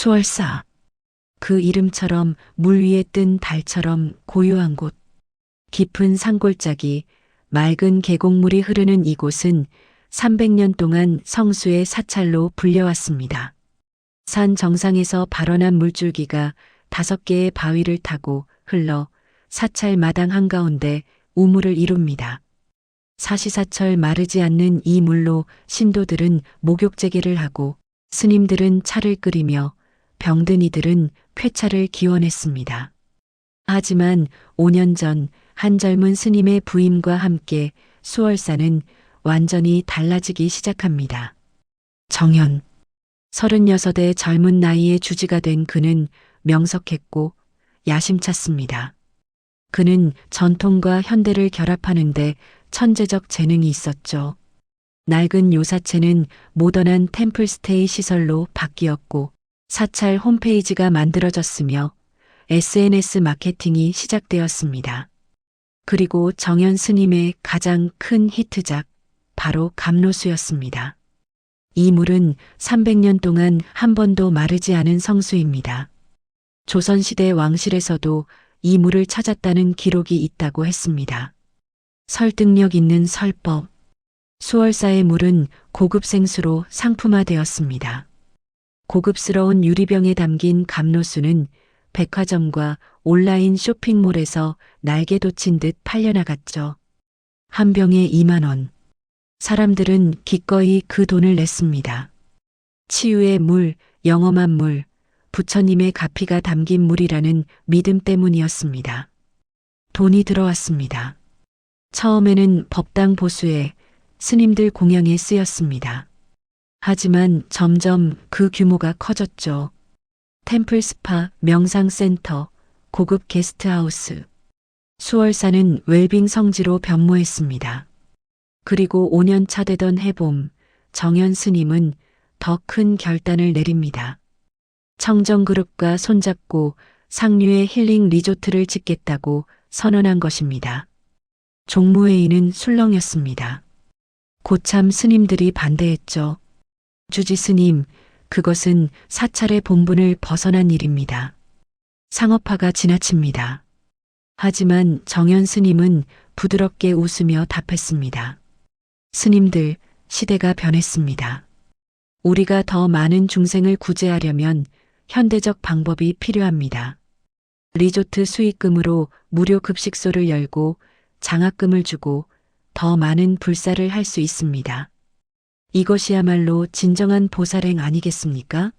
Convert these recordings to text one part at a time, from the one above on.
수월사. 그 이름처럼 물 위에 뜬 달처럼 고요한 곳. 깊은 산골짜기, 맑은 계곡물이 흐르는 이곳은 300년 동안 성수의 사찰로 불려왔습니다. 산 정상에서 발원한 물줄기가 5개의 바위를 타고 흘러 사찰 마당 한가운데 우물을 이룹니다. 사시사철 마르지 않는 이 물로 신도들은 목욕제기를 하고 스님들은 차를 끓이며 병든 이들은 쾌차를 기원했습니다. 하지만 5년 전 한 젊은 스님의 부임과 함께 수월사는 완전히 달라지기 시작합니다. 정연. 36의 젊은 나이에 주지가 된 그는 명석했고 야심찼습니다. 그는 전통과 현대를 결합하는데 천재적 재능이 있었죠. 낡은 요사체는 모던한 템플스테이 시설로 바뀌었고 사찰 홈페이지가 만들어졌으며 SNS 마케팅이 시작되었습니다. 그리고 정연 스님의 가장 큰 히트작, 바로 감로수였습니다. 이 물은 300년 동안 한 번도 마르지 않은 성수입니다. 조선시대 왕실에서도 이 물을 찾았다는 기록이 있다고 했습니다. 설득력 있는 설법. 수월사의 물은 고급 생수로 상품화되었습니다. 고급스러운 유리병에 담긴 감로수는 백화점과 온라인 쇼핑몰에서 날개 돋친 듯 팔려나갔죠. 한 병에 2만 원. 사람들은 기꺼이 그 돈을 냈습니다. 치유의 물, 영험한 물, 부처님의 가피가 담긴 물이라는 믿음 때문이었습니다. 돈이 들어왔습니다. 처음에는 법당 보수에 스님들 공양에 쓰였습니다. 하지만 점점 그 규모가 커졌죠. 템플 스파, 명상센터, 고급 게스트하우스. 수월사는 웰빙 성지로 변모했습니다. 그리고 5년 차 되던 해봄, 정연 스님은 더 큰 결단을 내립니다. 청정그룹과 손잡고 상류의 힐링 리조트를 짓겠다고 선언한 것입니다. 종무회의는 술렁였습니다. 고참 스님들이 반대했죠. 주지 스님, 그것은 사찰의 본분을 벗어난 일입니다. 상업화가 지나칩니다. 하지만 정연 스님은 부드럽게 웃으며 답했습니다. 스님들, 시대가 변했습니다. 우리가 더 많은 중생을 구제하려면 현대적 방법이 필요합니다. 리조트 수익금으로 무료 급식소를 열고 장학금을 주고 더 많은 불사를 할 수 있습니다. 이것이야말로 진정한 보살행 아니겠습니까?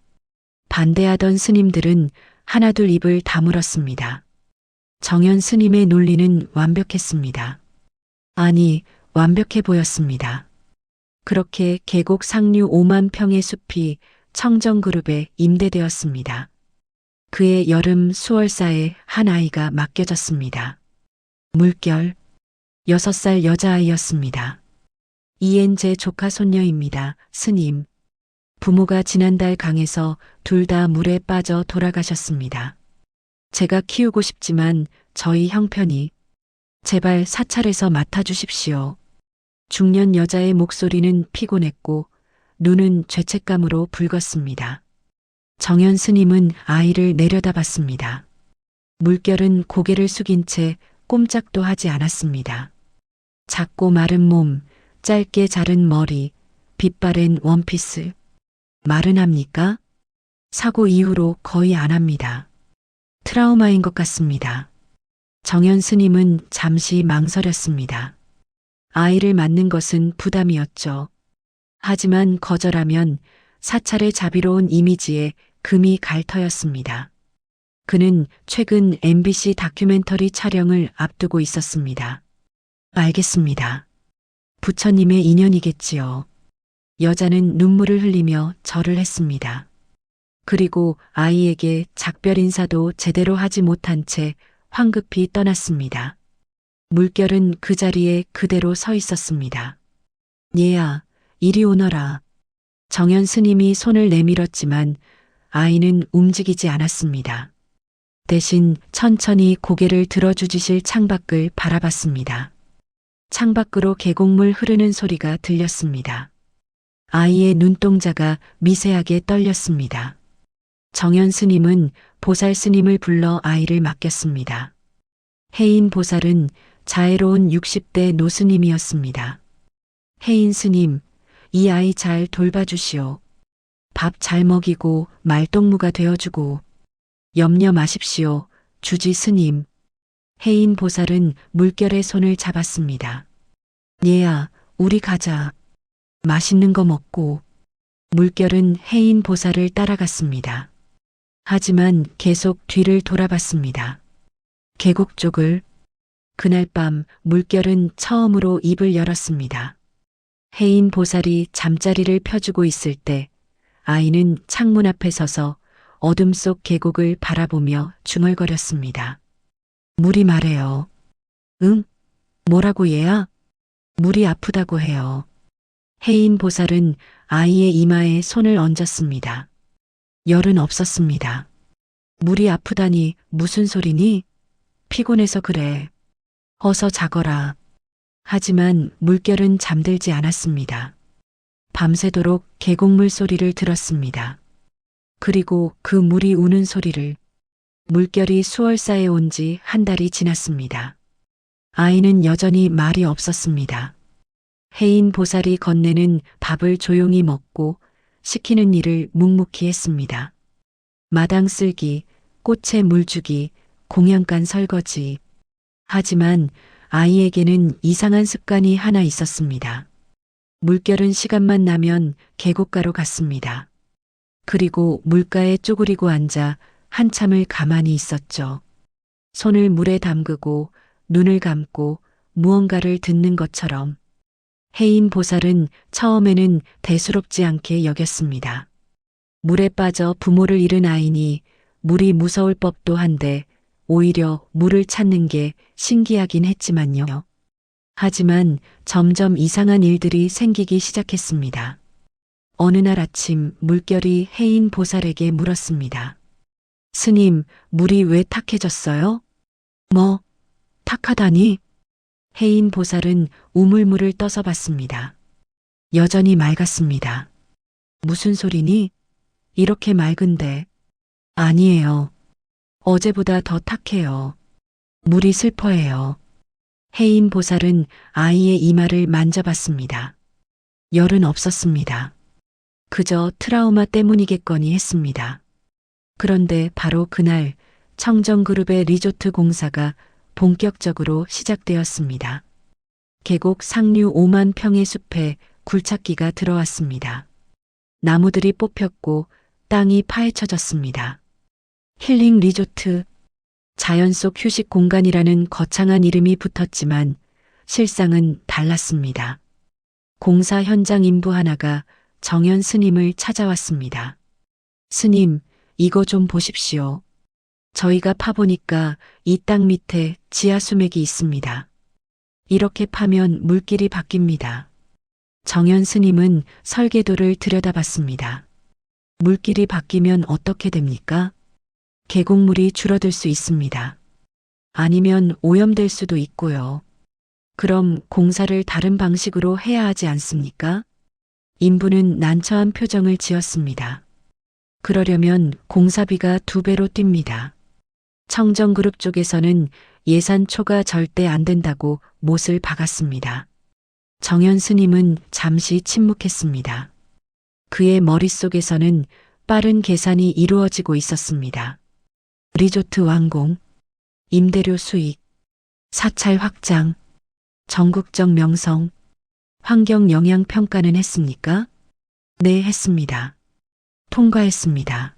반대하던 스님들은 하나둘 입을 다물었습니다. 정연 스님의 논리는 완벽했습니다. 아니, 완벽해 보였습니다. 그렇게 계곡 상류 5만 평의 숲이 청정그룹에 임대되었습니다. 그의 여름 수월사에 한 아이가 맡겨졌습니다. 물결, 6살 여자아이였습니다. 이엔 제 조카 손녀입니다. 스님. 부모가 지난달 강에서 둘 다 물에 빠져 돌아가셨습니다. 제가 키우고 싶지만 저희 형편이 제발 사찰에서 맡아주십시오. 중년 여자의 목소리는 피곤했고 눈은 죄책감으로 붉었습니다. 정연 스님은 아이를 내려다봤습니다. 물결은 고개를 숙인 채 꼼짝도 하지 않았습니다. 작고 마른 몸, 짧게 자른 머리, 빛바랜 원피스. 말은 합니까? 사고 이후로 거의 안 합니다. 트라우마인 것 같습니다. 정연 스님은 잠시 망설였습니다. 아이를 맡는 것은 부담이었죠. 하지만 거절하면 사찰의 자비로운 이미지에 금이 갈 터였습니다. 그는 최근 MBC 다큐멘터리 촬영을 앞두고 있었습니다. 알겠습니다. 부처님의 인연이겠지요. 여자는 눈물을 흘리며 절을 했습니다. 그리고 아이에게 작별 인사도 제대로 하지 못한 채 황급히 떠났습니다. 물결은 그 자리에 그대로 서 있었습니다. 얘야, 이리 오너라. 정연 스님이 손을 내밀었지만 아이는 움직이지 않았습니다. 대신 천천히 고개를 들어주지실 창밖을 바라봤습니다. 창밖으로 계곡물 흐르는 소리가 들렸습니다. 아이의 눈동자가 미세하게 떨렸습니다. 정연 스님은 보살 스님을 불러 아이를 맡겼습니다. 해인 보살은 자애로운 60대 노스님이었습니다. 해인 스님, 이 아이 잘 돌봐주시오. 밥 잘 먹이고 말동무가 되어주고. 염려 마십시오, 주지 스님. 해인 보살은 물결의 손을 잡았습니다. 얘야, 우리 가자. 맛있는 거 먹고. 물결은 해인 보살을 따라갔습니다. 하지만 계속 뒤를 돌아봤습니다. 계곡 쪽을. 그날 밤 물결은 처음으로 입을 열었습니다. 해인 보살이 잠자리를 펴주고 있을 때 아이는 창문 앞에 서서 어둠 속 계곡을 바라보며 중얼거렸습니다. 물이 말해요. 응? 뭐라고 얘야? 물이 아프다고 해요. 해인 보살은 아이의 이마에 손을 얹었습니다. 열은 없었습니다. 물이 아프다니 무슨 소리니? 피곤해서 그래. 어서 자거라. 하지만 물결은 잠들지 않았습니다. 밤새도록 계곡물 소리를 들었습니다. 그리고 그 물이 우는 소리를. 물결이 수월사에 온 지 한 달이 지났습니다. 아이는 여전히 말이 없었습니다. 해인 보살이 건네는 밥을 조용히 먹고 시키는 일을 묵묵히 했습니다. 마당 쓸기, 꽃에 물 주기, 공양간 설거지. 하지만 아이에게는 이상한 습관이 하나 있었습니다. 물결은 시간만 나면 계곡가로 갔습니다. 그리고 물가에 쪼그리고 앉아 한참을 가만히 있었죠. 손을 물에 담그고 눈을 감고 무언가를 듣는 것처럼. 해인 보살은 처음에는 대수롭지 않게 여겼습니다. 물에 빠져 부모를 잃은 아이니 물이 무서울 법도 한데 오히려 물을 찾는 게 신기하긴 했지만요. 하지만 점점 이상한 일들이 생기기 시작했습니다. 어느 날 아침 물결이 해인 보살에게 물었습니다. 스님, 물이 왜 탁해졌어요? 뭐, 탁하다니? 해인 보살은 우물물을 떠서 봤습니다. 여전히 맑았습니다. 무슨 소리니? 이렇게 맑은데. 아니에요. 어제보다 더 탁해요. 물이 슬퍼해요. 해인 보살은 아이의 이마를 만져봤습니다. 열은 없었습니다. 그저 트라우마 때문이겠거니 했습니다. 그런데 바로 그날 청정그룹의 리조트 공사가 본격적으로 시작되었습니다. 계곡 상류 5만 평의 숲에 굴착기가 들어왔습니다. 나무들이 뽑혔고 땅이 파헤쳐졌습니다. 힐링 리조트, 자연 속 휴식 공간이라는 거창한 이름이 붙었지만 실상은 달랐습니다. 공사 현장 인부 하나가 정연 스님을 찾아왔습니다. 스님, 이거 좀 보십시오. 저희가 파보니까 이 땅 밑에 지하 수맥이 있습니다. 이렇게 파면 물길이 바뀝니다. 정연 스님은 설계도를 들여다봤습니다. 물길이 바뀌면 어떻게 됩니까? 계곡물이 줄어들 수 있습니다. 아니면 오염될 수도 있고요. 그럼 공사를 다른 방식으로 해야 하지 않습니까? 인부는 난처한 표정을 지었습니다. 그러려면 공사비가 2배로 뜁니다. 청정그룹 쪽에서는 예산 초과 절대 안 된다고 못을 박았습니다. 정연 스님은 잠시 침묵했습니다. 그의 머릿속에서는 빠른 계산이 이루어지고 있었습니다. 리조트 완공, 임대료 수익, 사찰 확장, 전국적 명성, 환경 영향 평가는 했습니까? 네, 했습니다. 통과했습니다.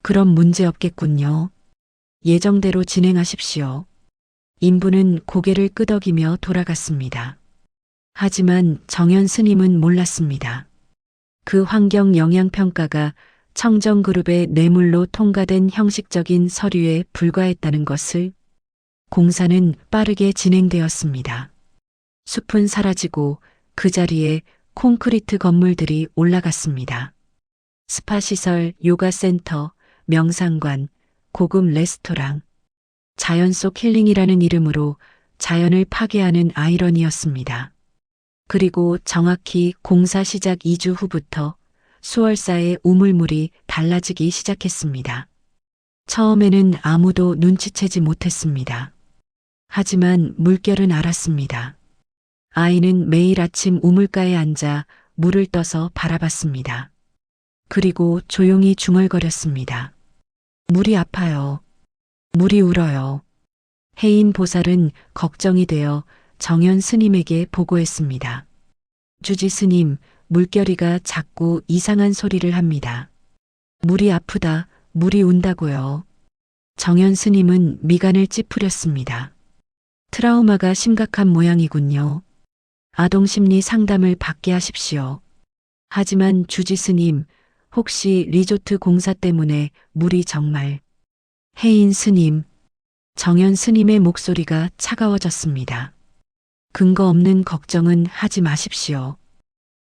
그럼 문제 없겠군요. 예정대로 진행하십시오. 인부는 고개를 끄덕이며 돌아갔습니다. 하지만 정연 스님은 몰랐습니다. 그 환경 영향 평가가 청정그룹의 뇌물로 통과된 형식적인 서류에 불과했다는 것을. 공사는 빠르게 진행되었습니다. 숲은 사라지고 그 자리에 콘크리트 건물들이 올라갔습니다. 스파 시설, 요가 센터, 명상관, 고급 레스토랑, 자연 속 힐링이라는 이름으로 자연을 파괴하는 아이러니였습니다. 그리고 정확히 공사 시작 2주 후부터 수월사의 우물물이 달라지기 시작했습니다. 처음에는 아무도 눈치채지 못했습니다. 하지만 물결은 알았습니다. 아이는 매일 아침 우물가에 앉아 물을 떠서 바라봤습니다. 그리고 조용히 중얼거렸습니다. 물이 아파요. 물이 울어요. 해인 보살은 걱정이 되어 정연 스님에게 보고했습니다. 주지 스님, 물결이가 자꾸 이상한 소리를 합니다. 물이 아프다, 물이 운다고요. 정연 스님은 미간을 찌푸렸습니다. 트라우마가 심각한 모양이군요. 아동심리 상담을 받게 하십시오. 하지만 주지 스님, 혹시 리조트 공사 때문에 물이 정말... 해인 스님, 정연 스님의 목소리가 차가워졌습니다. 근거 없는 걱정은 하지 마십시오.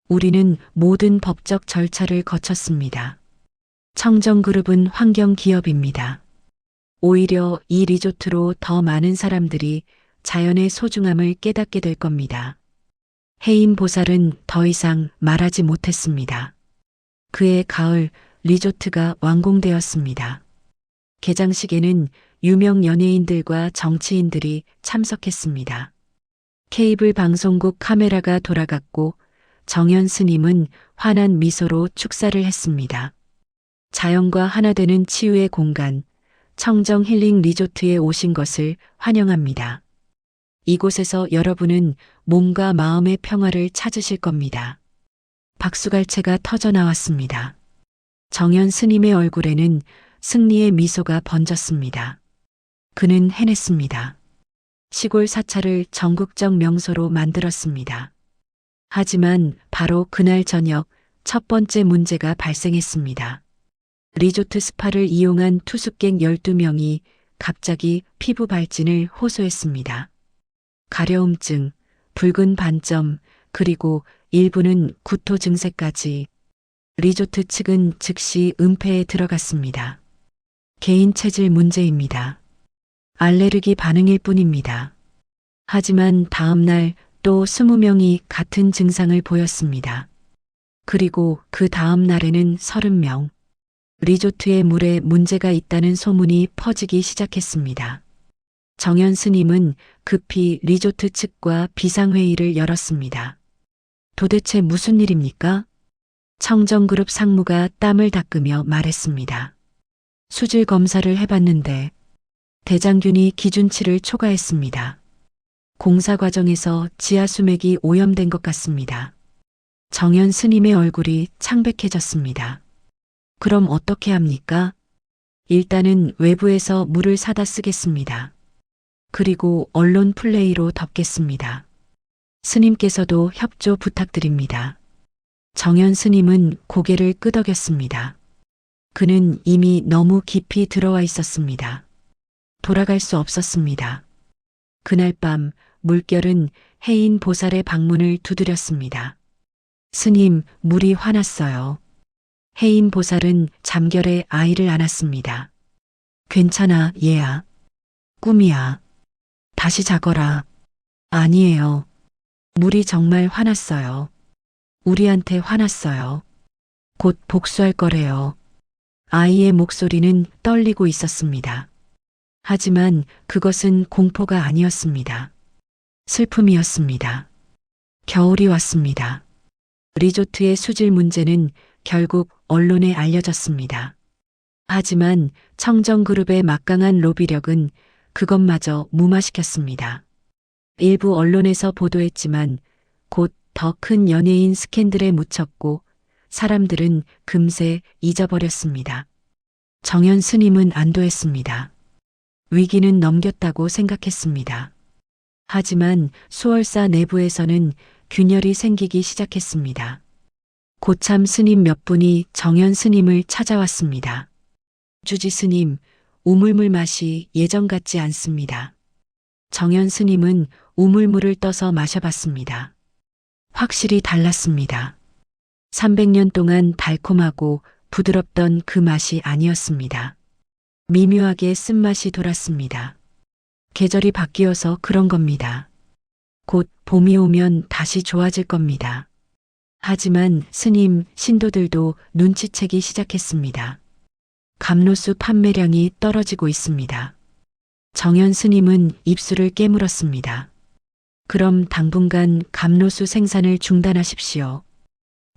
우리는 모든 법적 절차를 거쳤습니다. 청정그룹은 환경기업입니다. 오히려 이 리조트로 더 많은 사람들이 자연의 소중함을 깨닫게 될 겁니다. 해인 보살은 더 이상 말하지 못했습니다. 그해 가을 리조트가 완공되었습니다. 개장식에는 유명 연예인들과 정치인들이 참석했습니다. 케이블 방송국 카메라가 돌아갔고 정연 스님은 환한 미소로 축사를 했습니다. 자연과 하나 되는 치유의 공간, 청정 힐링 리조트에 오신 것을 환영합니다. 이곳에서 여러분은 몸과 마음의 평화를 찾으실 겁니다. 박수갈채가 터져 나왔습니다. 정연 스님의 얼굴에는 승리의 미소가 번졌습니다. 그는 해냈습니다. 시골 사찰을 전국적 명소로 만들었습니다. 하지만 바로 그날 저녁 첫 번째 문제가 발생했습니다. 리조트 스파를 이용한 투숙객 12명이 갑자기 피부 발진을 호소했습니다. 가려움증, 붉은 반점, 그리고 일부는 구토 증세까지. 리조트 측은 즉시 은폐에 들어갔습니다. 개인 체질 문제입니다. 알레르기 반응일 뿐입니다. 하지만 다음 날 또 20명이 같은 증상을 보였습니다. 그리고 그 다음 날에는 30명. 리조트의 물에 문제가 있다는 소문이 퍼지기 시작했습니다. 정연 스님은 급히 리조트 측과 비상회의를 열었습니다. 도대체 무슨 일입니까? 청정그룹 상무가 땀을 닦으며 말했습니다. 수질 검사를 해봤는데 대장균이 기준치를 초과했습니다. 공사 과정에서 지하 수맥이 오염된 것 같습니다. 정연 스님의 얼굴이 창백해졌습니다. 그럼 어떻게 합니까? 일단은 외부에서 물을 사다 쓰겠습니다. 그리고 언론 플레이로 덮겠습니다. 스님께서도 협조 부탁드립니다. 정연 스님은 고개를 끄덕였습니다. 그는 이미 너무 깊이 들어와 있었습니다. 돌아갈 수 없었습니다. 그날 밤 물결은 해인 보살의 방문을 두드렸습니다. 스님, 물이 화났어요. 해인 보살은 잠결에 아이를 안았습니다. 괜찮아, 얘야. 꿈이야. 다시 자거라. 아니에요. 물이 정말 화났어요. 우리한테 화났어요. 곧 복수할 거래요. 아이의 목소리는 떨리고 있었습니다. 하지만 그것은 공포가 아니었습니다. 슬픔이었습니다. 겨울이 왔습니다. 리조트의 수질 문제는 결국 언론에 알려졌습니다. 하지만 청정그룹의 막강한 로비력은 그것마저 무마시켰습니다. 일부 언론에서 보도했지만 곧 더 큰 연예인 스캔들에 묻혔고 사람들은 금세 잊어버렸습니다. 정연 스님은 안도했습니다. 위기는 넘겼다고 생각했습니다. 하지만 수월사 내부에서는 균열이 생기기 시작했습니다. 고참 스님 몇 분이 정연 스님을 찾아왔습니다. 주지 스님, 우물물 맛이 예전 같지 않습니다. 정연 스님은 우물물을 떠서 마셔봤습니다. 확실히 달랐습니다. 300년 동안 달콤하고 부드럽던 그 맛이 아니었습니다. 미묘하게 쓴맛이 돌았습니다. 계절이 바뀌어서 그런 겁니다. 곧 봄이 오면 다시 좋아질 겁니다. 하지만 스님, 신도들도 눈치채기 시작했습니다. 감로수 판매량이 떨어지고 있습니다. 정연 스님은 입술을 깨물었습니다. 그럼 당분간 감로수 생산을 중단하십시오.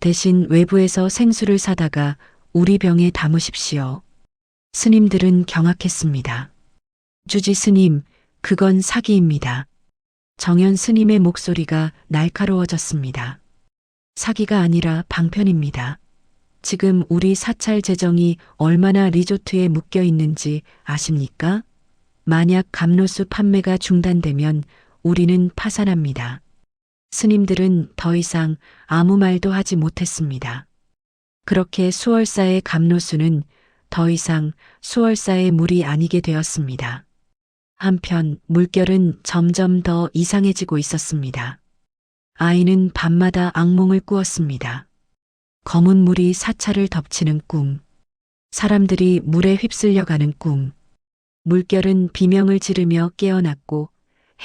대신 외부에서 생수를 사다가 우리 병에 담으십시오. 스님들은 경악했습니다. 주지 스님, 그건 사기입니다. 정연 스님의 목소리가 날카로워졌습니다. 사기가 아니라 방편입니다. 지금 우리 사찰 재정이 얼마나 리조트에 묶여 있는지 아십니까? 만약 감로수 판매가 중단되면 우리는 파산합니다. 스님들은 더 이상 아무 말도 하지 못했습니다. 그렇게 수월사의 감로수는 더 이상 수월사의 물이 아니게 되었습니다. 한편 물결은 점점 더 이상해지고 있었습니다. 아이는 밤마다 악몽을 꾸었습니다. 검은 물이 사찰을 덮치는 꿈, 사람들이 물에 휩쓸려가는 꿈. 물결은 비명을 지르며 깨어났고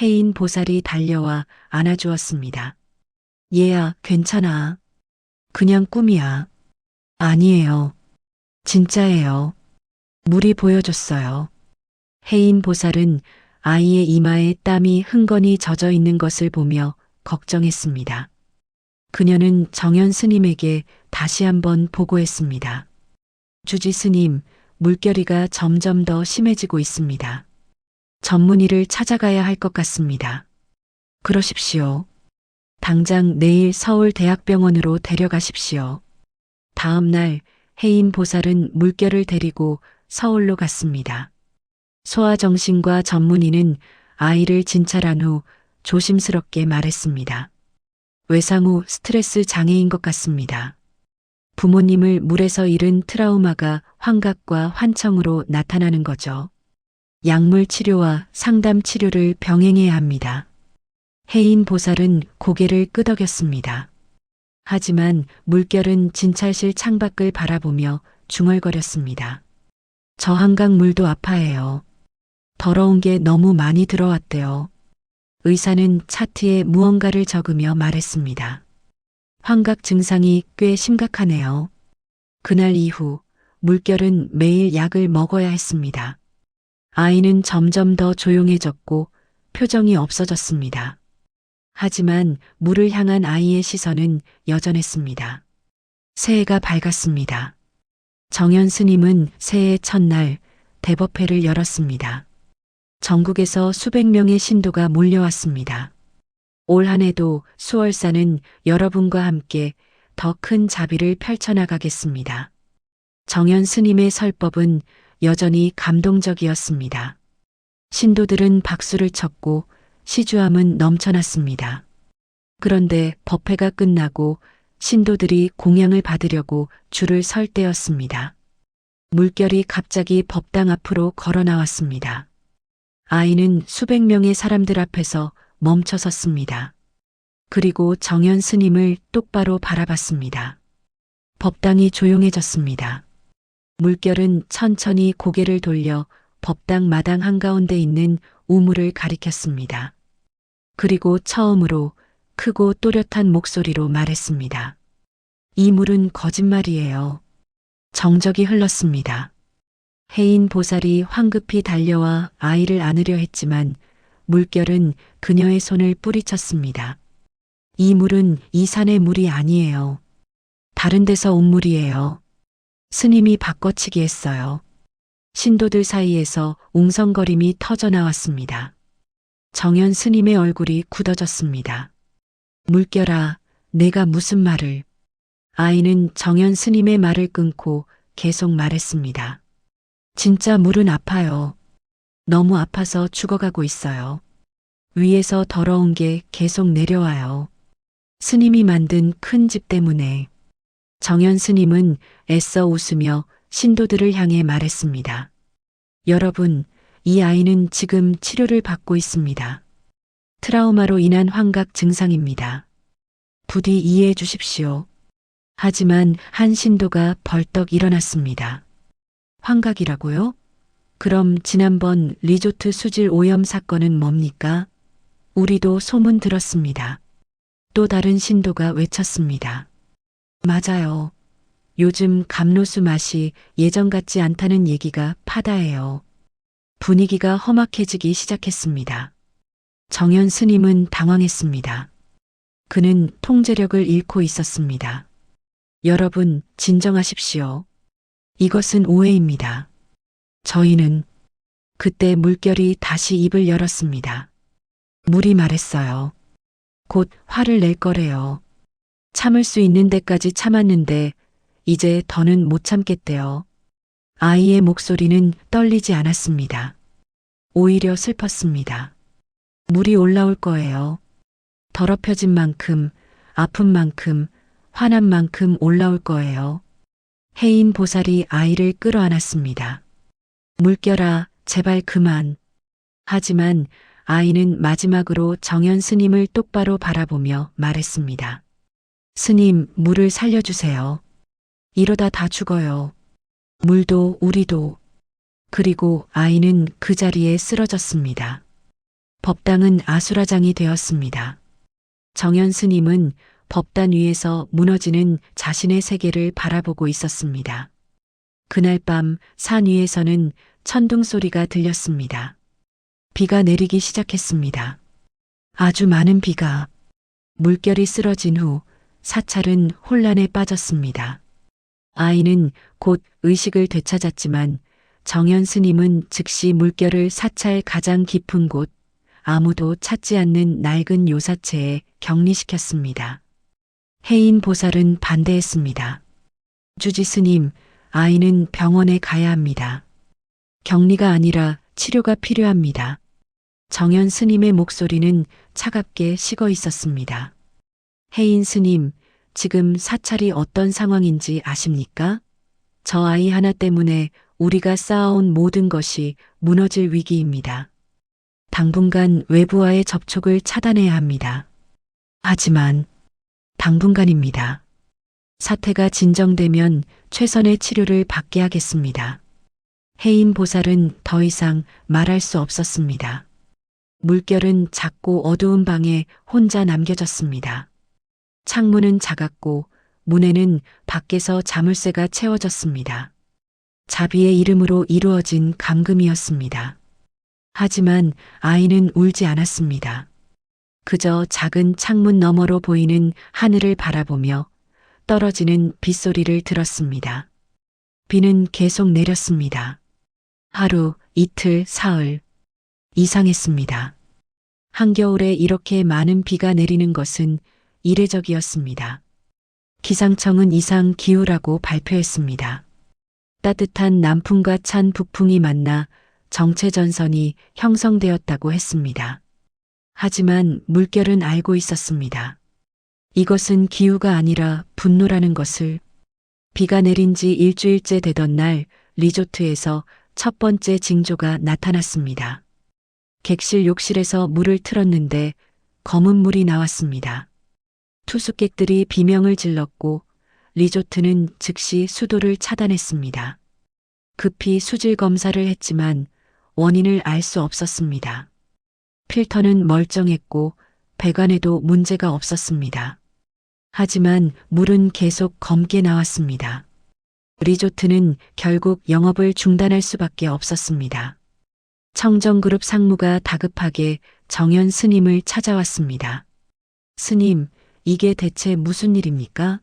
해인 보살이 달려와 안아주었습니다. 얘야, 괜찮아. 그냥 꿈이야. 아니에요. 진짜예요. 물이 보여줬어요. 해인 보살은 아이의 이마에 땀이 흥건히 젖어 있는 것을 보며 걱정했습니다. 그녀는 정연 스님에게 다시 한번 보고했습니다. 주지 스님, 물결이가 점점 더 심해지고 있습니다. 전문의를 찾아가야 할 것 같습니다. 그러십시오. 당장 내일 서울대학병원으로 데려가십시오. 다음 날 해인 보살은 물결을 데리고 서울로 갔습니다. 소아정신과 전문의는 아이를 진찰한 후 조심스럽게 말했습니다. 외상 후 스트레스 장애인 것 같습니다. 부모님을 물에서 잃은 트라우마가 환각과 환청으로 나타나는 거죠. 약물 치료와 상담 치료를 병행해야 합니다. 해인 보살은 고개를 끄덕였습니다. 하지만 물결은 진찰실 창밖을 바라보며 중얼거렸습니다. 저 한강 물도 아파해요. 더러운 게 너무 많이 들어왔대요. 의사는 차트에 무언가를 적으며 말했습니다. 환각 증상이 꽤 심각하네요. 그날 이후 물결은 매일 약을 먹어야 했습니다. 아이는 점점 더 조용해졌고 표정이 없어졌습니다. 하지만 물을 향한 아이의 시선은 여전했습니다. 새해가 밝았습니다. 정연 스님은 새해 첫날 대법회를 열었습니다. 전국에서 수백 명의 신도가 몰려왔습니다. 올 한 해도 수월사는 여러분과 함께 더 큰 자비를 펼쳐나가겠습니다. 정연 스님의 설법은 여전히 감동적이었습니다. 신도들은 박수를 쳤고 시주함은 넘쳐났습니다. 그런데 법회가 끝나고 신도들이 공양을 받으려고 줄을 설 때였습니다. 물결이 갑자기 법당 앞으로 걸어 나왔습니다. 아이는 수백 명의 사람들 앞에서 멈춰 섰습니다. 그리고 정연 스님을 똑바로 바라봤습니다. 법당이 조용해졌습니다. 물결은 천천히 고개를 돌려 법당 마당 한가운데 있는 우물을 가리켰습니다. 그리고 처음으로 크고 또렷한 목소리로 말했습니다. 이 물은 거짓말이에요. 정적이 흘렀습니다. 해인 보살이 황급히 달려와 아이를 안으려 했지만 물결은 그녀의 손을 뿌리쳤습니다. 이 물은 이 산의 물이 아니에요. 다른 데서 온 물이에요. 스님이 바꿔치기 했어요. 신도들 사이에서 웅성거림이 터져 나왔습니다. 정연 스님의 얼굴이 굳어졌습니다. 물결아, 내가 무슨 말을. 아이는 정연 스님의 말을 끊고 계속 말했습니다. 진짜 물은 아파요. 너무 아파서 죽어가고 있어요. 위에서 더러운 게 계속 내려와요. 스님이 만든 큰 집 때문에. 정연 스님은 애써 웃으며 신도들을 향해 말했습니다. 여러분, 이 아이는 지금 치료를 받고 있습니다. 트라우마로 인한 환각 증상입니다. 부디 이해해 주십시오. 하지만 한 신도가 벌떡 일어났습니다. 환각이라고요? 그럼 지난번 리조트 수질 오염 사건은 뭡니까? 우리도 소문 들었습니다. 또 다른 신도가 외쳤습니다. 맞아요. 요즘 감로수 맛이 예전 같지 않다는 얘기가 파다해요. 분위기가 험악해지기 시작했습니다. 정연 스님은 당황했습니다. 그는 통제력을 잃고 있었습니다. 여러분, 진정하십시오. 이것은 오해입니다. 저희는 그때 물결이 다시 입을 열었습니다. 물이 말했어요. 곧 화를 낼 거래요. 참을 수 있는 데까지 참았는데 이제 더는 못 참겠대요. 아이의 목소리는 떨리지 않았습니다. 오히려 슬펐습니다. 물이 올라올 거예요. 더럽혀진 만큼, 아픈 만큼, 화난 만큼 올라올 거예요. 해인 보살이 아이를 끌어안았습니다. 물결아, 제발 그만. 하지만 아이는 마지막으로 정연 스님을 똑바로 바라보며 말했습니다. 스님, 물을 살려주세요. 이러다 다 죽어요. 물도 우리도. 그리고 아이는 그 자리에 쓰러졌습니다. 법당은 아수라장이 되었습니다. 정연 스님은 법단 위에서 무너지는 자신의 세계를 바라보고 있었습니다. 그날 밤 산 위에서는 천둥 소리가 들렸습니다. 비가 내리기 시작했습니다. 아주 많은 비가. 물결이 쓰러진 후 사찰은 혼란에 빠졌습니다. 아이는 곧 의식을 되찾았지만 정연 스님은 즉시 물결을 사찰 가장 깊은 곳, 아무도 찾지 않는 낡은 요사체에 격리시켰습니다. 해인 보살은 반대했습니다. 주지 스님, 아이는 병원에 가야 합니다. 격리가 아니라 치료가 필요합니다. 정연 스님의 목소리는 차갑게 식어 있었습니다. 해인 스님, 지금 사찰이 어떤 상황인지 아십니까? 저 아이 하나 때문에 우리가 쌓아온 모든 것이 무너질 위기입니다. 당분간 외부와의 접촉을 차단해야 합니다. 하지만 당분간입니다. 사태가 진정되면 최선의 치료를 받게 하겠습니다. 해인 보살은 더 이상 말할 수 없었습니다. 물결은 작고 어두운 방에 혼자 남겨졌습니다. 창문은 작았고 문에는 밖에서 자물쇠가 채워졌습니다. 자비의 이름으로 이루어진 감금이었습니다. 하지만 아이는 울지 않았습니다. 그저 작은 창문 너머로 보이는 하늘을 바라보며 떨어지는 빗소리를 들었습니다. 비는 계속 내렸습니다. 하루, 이틀, 사흘. 이상했습니다. 한겨울에 이렇게 많은 비가 내리는 것은 이례적이었습니다. 기상청은 이상 기후라고 발표했습니다. 따뜻한 남풍과 찬 북풍이 만나 정체전선이 형성되었다고 했습니다. 하지만 물결은 알고 있었습니다. 이것은 기후가 아니라 분노라는 것을. 비가 내린 지 일주일째 되던 날 리조트에서 첫 번째 징조가 나타났습니다. 객실 욕실에서 물을 틀었는데 검은 물이 나왔습니다. 투숙객들이 비명을 질렀고 리조트는 즉시 수도를 차단했습니다. 급히 수질 검사를 했지만 원인을 알 수 없었습니다. 필터는 멀쩡했고 배관에도 문제가 없었습니다. 하지만 물은 계속 검게 나왔습니다. 리조트는 결국 영업을 중단할 수밖에 없었습니다. 청정그룹 상무가 다급하게 정연 스님을 찾아왔습니다. 스님, 이게 대체 무슨 일입니까?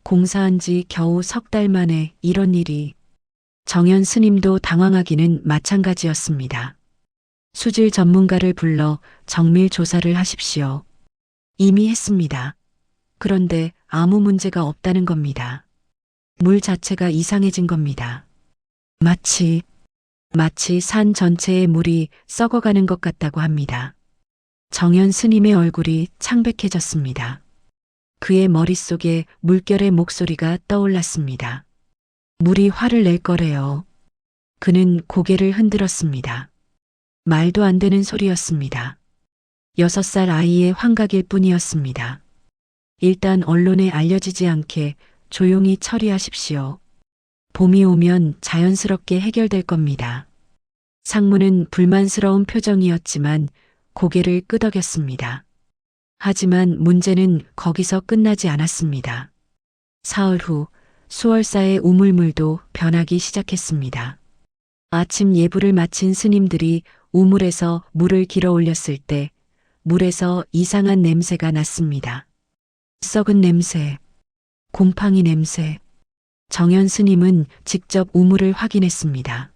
공사한 지 겨우 3달 만에 이런 일이. 정연 스님도 당황하기는 마찬가지였습니다. 수질 전문가를 불러 정밀 조사를 하십시오. 이미 했습니다. 그런데 아무 문제가 없다는 겁니다. 물 자체가 이상해진 겁니다. 마치 산 전체의 물이 썩어가는 것 같다고 합니다. 정연 스님의 얼굴이 창백해졌습니다. 그의 머릿속에 물결의 목소리가 떠올랐습니다. 물이 화를 낼 거래요. 그는 고개를 흔들었습니다. 말도 안 되는 소리였습니다. 6살 아이의 환각일 뿐이었습니다. 일단 언론에 알려지지 않게 조용히 처리하십시오. 봄이 오면 자연스럽게 해결될 겁니다. 상무는 불만스러운 표정이었지만 고개를 끄덕였습니다. 하지만 문제는 거기서 끝나지 않았습니다. 사흘 후 수월사의 우물물도 변하기 시작했습니다. 아침 예불을 마친 스님들이 우물에서 물을 길어 올렸을 때 물에서 이상한 냄새가 났습니다. 썩은 냄새, 곰팡이 냄새. 정연 스님은 직접 우물을 확인했습니다.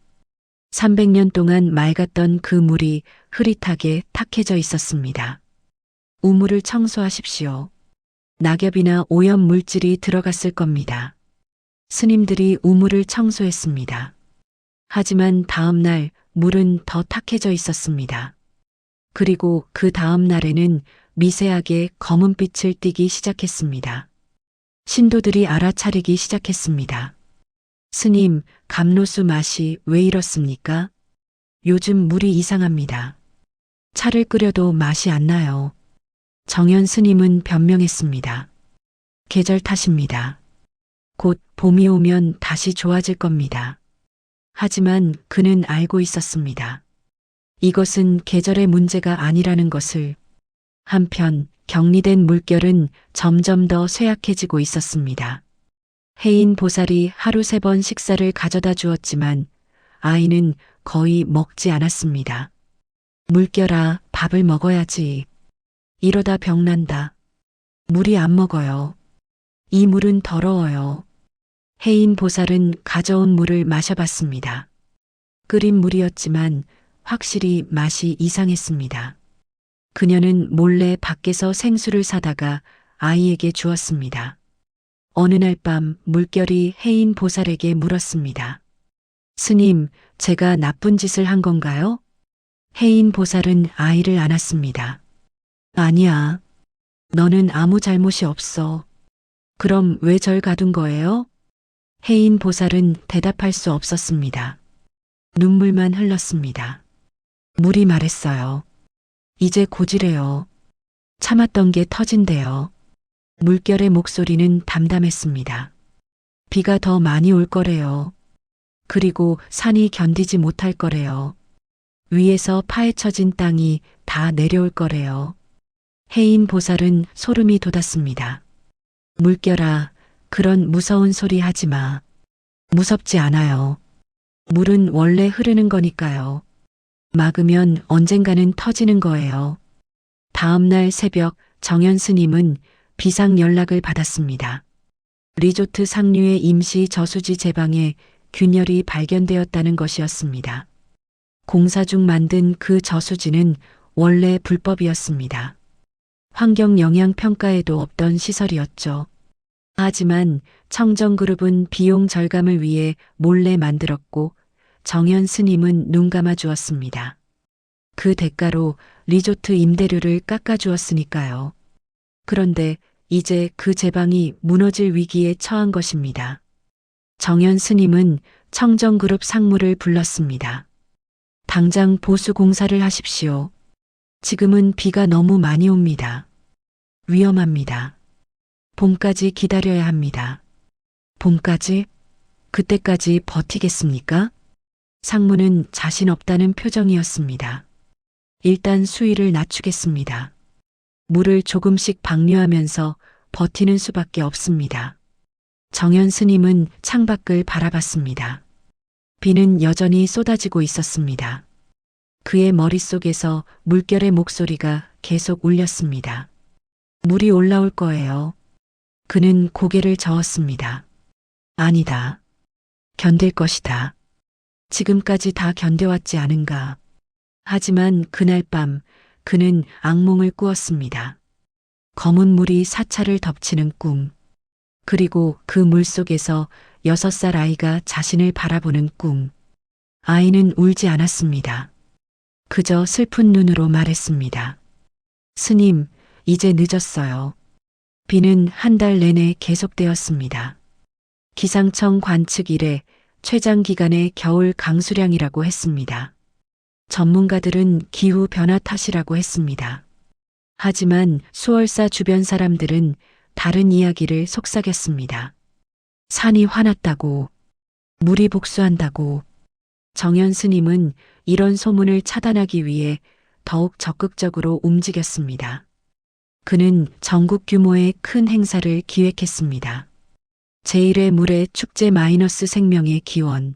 300년 동안 맑았던 그 물이 흐릿하게 탁해져 있었습니다. 우물을 청소하십시오. 낙엽이나 오염 물질이 들어갔을 겁니다. 스님들이 우물을 청소했습니다. 하지만 다음 날 물은 더 탁해져 있었습니다. 그리고 그 다음 날에는 미세하게 검은 빛을 띠기 시작했습니다. 신도들이 알아차리기 시작했습니다. 스님, 감로수 맛이 왜 이렇습니까? 요즘 물이 이상합니다. 차를 끓여도 맛이 안 나요. 정연 스님은 변명했습니다. 계절 탓입니다. 곧 봄이 오면 다시 좋아질 겁니다. 하지만 그는 알고 있었습니다. 이것은 계절의 문제가 아니라는 것을. 한편 격리된 물결은 점점 더 쇠약해지고 있었습니다. 해인 보살이 하루 3번 식사를 가져다 주었지만 아이는 거의 먹지 않았습니다. 물결아, 밥을 먹어야지. 이러다 병난다. 물이 안 먹어요. 이 물은 더러워요. 해인 보살은 가져온 물을 마셔봤습니다. 끓인 물이었지만 확실히 맛이 이상했습니다. 그녀는 몰래 밖에서 생수를 사다가 아이에게 주었습니다. 어느 날 밤 물결이 해인 보살에게 물었습니다. 스님, 제가 나쁜 짓을 한 건가요? 해인 보살은 아이를 안았습니다. 아니야. 너는 아무 잘못이 없어. 그럼 왜 절 가둔 거예요? 해인 보살은 대답할 수 없었습니다. 눈물만 흘렀습니다. 물이 말했어요. 이제 고지래요. 참았던 게 터진대요. 물결의 목소리는 담담했습니다. 비가 더 많이 올 거래요. 그리고 산이 견디지 못할 거래요. 위에서 파헤쳐진 땅이 다 내려올 거래요. 해인 보살은 소름이 돋았습니다. 물결아, 그런 무서운 소리 하지 마. 무섭지 않아요. 물은 원래 흐르는 거니까요. 막으면 언젠가는 터지는 거예요. 다음 날 새벽 정연 스님은 비상 연락을 받았습니다. 리조트 상류의 임시 저수지 제방에 균열이 발견되었다는 것이었습니다. 공사 중 만든 그 저수지는 원래 불법이었습니다. 환경 영향 평가에도 없던 시설이었죠. 하지만 청정그룹은 비용 절감을 위해 몰래 만들었고 정연 스님은 눈 감아 주었습니다. 그 대가로 리조트 임대료를 깎아 주었으니까요. 그런데 이제 그 제방이 무너질 위기에 처한 것입니다. 정연 스님은 청정그룹 상무를 불렀습니다. 당장 보수 공사를 하십시오. 지금은 비가 너무 많이 옵니다. 위험합니다. 봄까지 기다려야 합니다. 봄까지? 그때까지 버티겠습니까? 상무는 자신 없다는 표정이었습니다. 일단 수위를 낮추겠습니다. 물을 조금씩 방류하면서 버티는 수밖에 없습니다. 정연 스님은 창밖을 바라봤습니다. 비는 여전히 쏟아지고 있었습니다. 그의 머릿속에서 물결의 목소리가 계속 울렸습니다. 물이 올라올 거예요. 그는 고개를 저었습니다. 아니다. 견딜 것이다. 지금까지 다 견뎌왔지 않은가. 하지만 그날 밤 그는 악몽을 꾸었습니다. 검은 물이 사찰을 덮치는 꿈. 그리고 그 물 속에서 6살 아이가 자신을 바라보는 꿈. 아이는 울지 않았습니다. 그저 슬픈 눈으로 말했습니다. 스님, 이제 늦었어요. 비는 한 달 내내 계속되었습니다. 기상청 관측 이래 최장 기간의 겨울 강수량이라고 했습니다. 전문가들은 기후 변화 탓이라고 했습니다. 하지만 수월사 주변 사람들은 다른 이야기를 속삭였습니다. 산이 화났다고, 물이 복수한다고. 정연 스님은 이런 소문을 차단하기 위해 더욱 적극적으로 움직였습니다. 그는 전국 규모의 큰 행사를 기획했습니다. 제1회 물의 축제 마이너스 생명의 기원.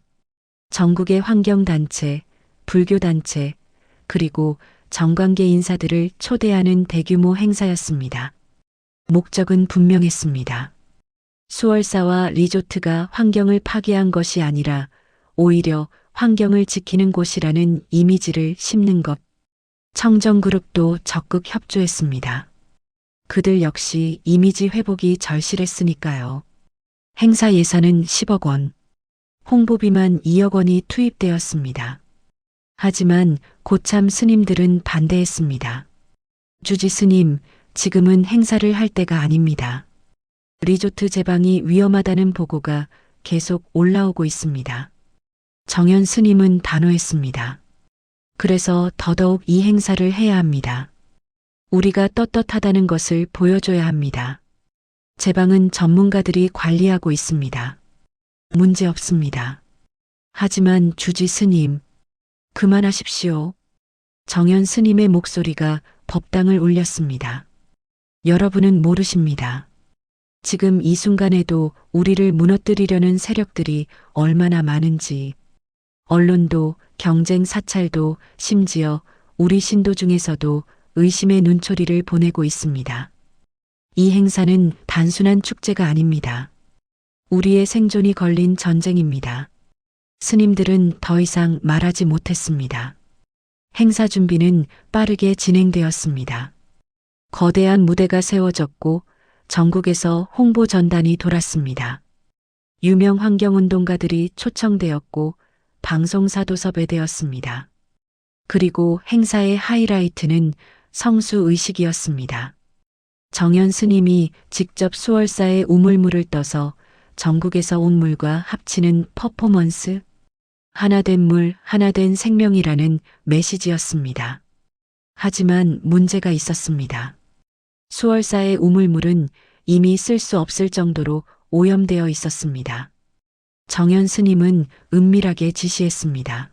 전국의 환경단체, 불교단체, 그리고 정관계 인사들을 초대하는 대규모 행사였습니다. 목적은 분명했습니다. 수월사와 리조트가 환경을 파괴한 것이 아니라 오히려 환경을 지키는 곳이라는 이미지를 심는 것. 청정그룹도 적극 협조했습니다. 그들 역시 이미지 회복이 절실했으니까요. 행사 예산은 10억 원, 홍보비만 2억 원이 투입되었습니다. 하지만 고참 스님들은 반대했습니다. 주지 스님, 지금은 행사를 할 때가 아닙니다. 리조트 제방이 위험하다는 보고가 계속 올라오고 있습니다. 정현 스님은 단호했습니다. 그래서 더더욱 이 행사를 해야 합니다. 우리가 떳떳하다는 것을 보여줘야 합니다. 제방은 전문가들이 관리하고 있습니다. 문제 없습니다. 하지만 주지 스님, 그만하십시오. 정현 스님의 목소리가 법당을 울렸습니다. 여러분은 모르십니다. 지금 이 순간에도 우리를 무너뜨리려는 세력들이 얼마나 많은지, 언론도, 경쟁 사찰도, 심지어 우리 신도 중에서도 의심의 눈초리를 보내고 있습니다. 이 행사는 단순한 축제가 아닙니다. 우리의 생존이 걸린 전쟁입니다. 스님들은 더 이상 말하지 못했습니다. 행사 준비는 빠르게 진행되었습니다. 거대한 무대가 세워졌고 전국에서 홍보 전단이 돌았습니다. 유명 환경운동가들이 초청되었고 방송사도 섭외되었습니다. 그리고 행사의 하이라이트는 성수의식이었습니다. 정현 스님이 직접 수월사에 우물물을 떠서 전국에서 온 물과 합치는 퍼포먼스, 하나된 물, 하나된 생명이라는 메시지였습니다. 하지만 문제가 있었습니다. 수월사의 우물물은 이미 쓸 수 없을 정도로 오염되어 있었습니다. 정현 스님은 은밀하게 지시했습니다.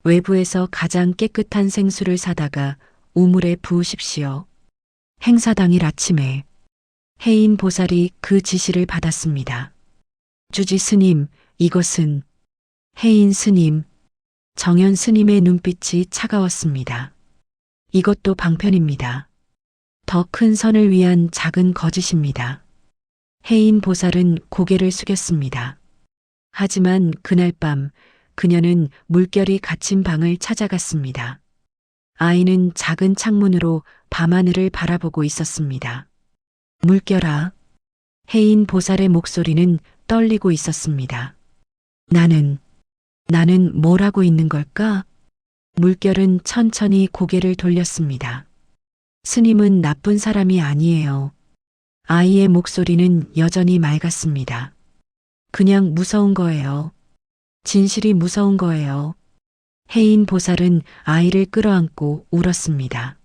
외부에서 가장 깨끗한 생수를 사다가 우물에 부으십시오. 행사 당일 아침에 해인 보살이 그 지시를 받았습니다. 주지 스님, 이것은 해인 스님, 정현 스님의 눈빛이 차가웠습니다. 이것도 방편입니다. 더 큰 선을 위한 작은 거짓입니다. 해인 보살은 고개를 숙였습니다. 하지만 그날 밤 그녀는 물결이 갇힌 방을 찾아갔습니다. 아이는 작은 창문으로 밤하늘을 바라보고 있었습니다. 물결아. 해인 보살의 목소리는 떨리고 있었습니다. 나는 뭘 하고 있는 걸까? 물결은 천천히 고개를 돌렸습니다. 스님은 나쁜 사람이 아니에요. 아이의 목소리는 여전히 맑았습니다. 그냥 무서운 거예요. 진실이 무서운 거예요. 해인 보살은 아이를 끌어안고 울었습니다.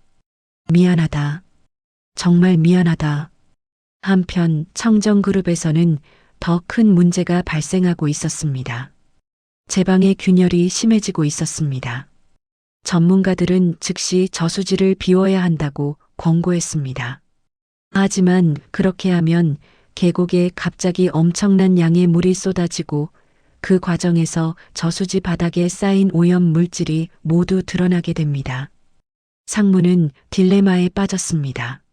미안하다. 정말 미안하다. 한편 청정그룹에서는 더 큰 문제가 발생하고 있었습니다. 제방의 균열이 심해지고 있었습니다. 전문가들은 즉시 저수지를 비워야 한다고 권고했습니다. 하지만 그렇게 하면 계곡에 갑자기 엄청난 양의 물이 쏟아지고 그 과정에서 저수지 바닥에 쌓인 오염 물질이 모두 드러나게 됩니다. 상무는 딜레마에 빠졌습니다.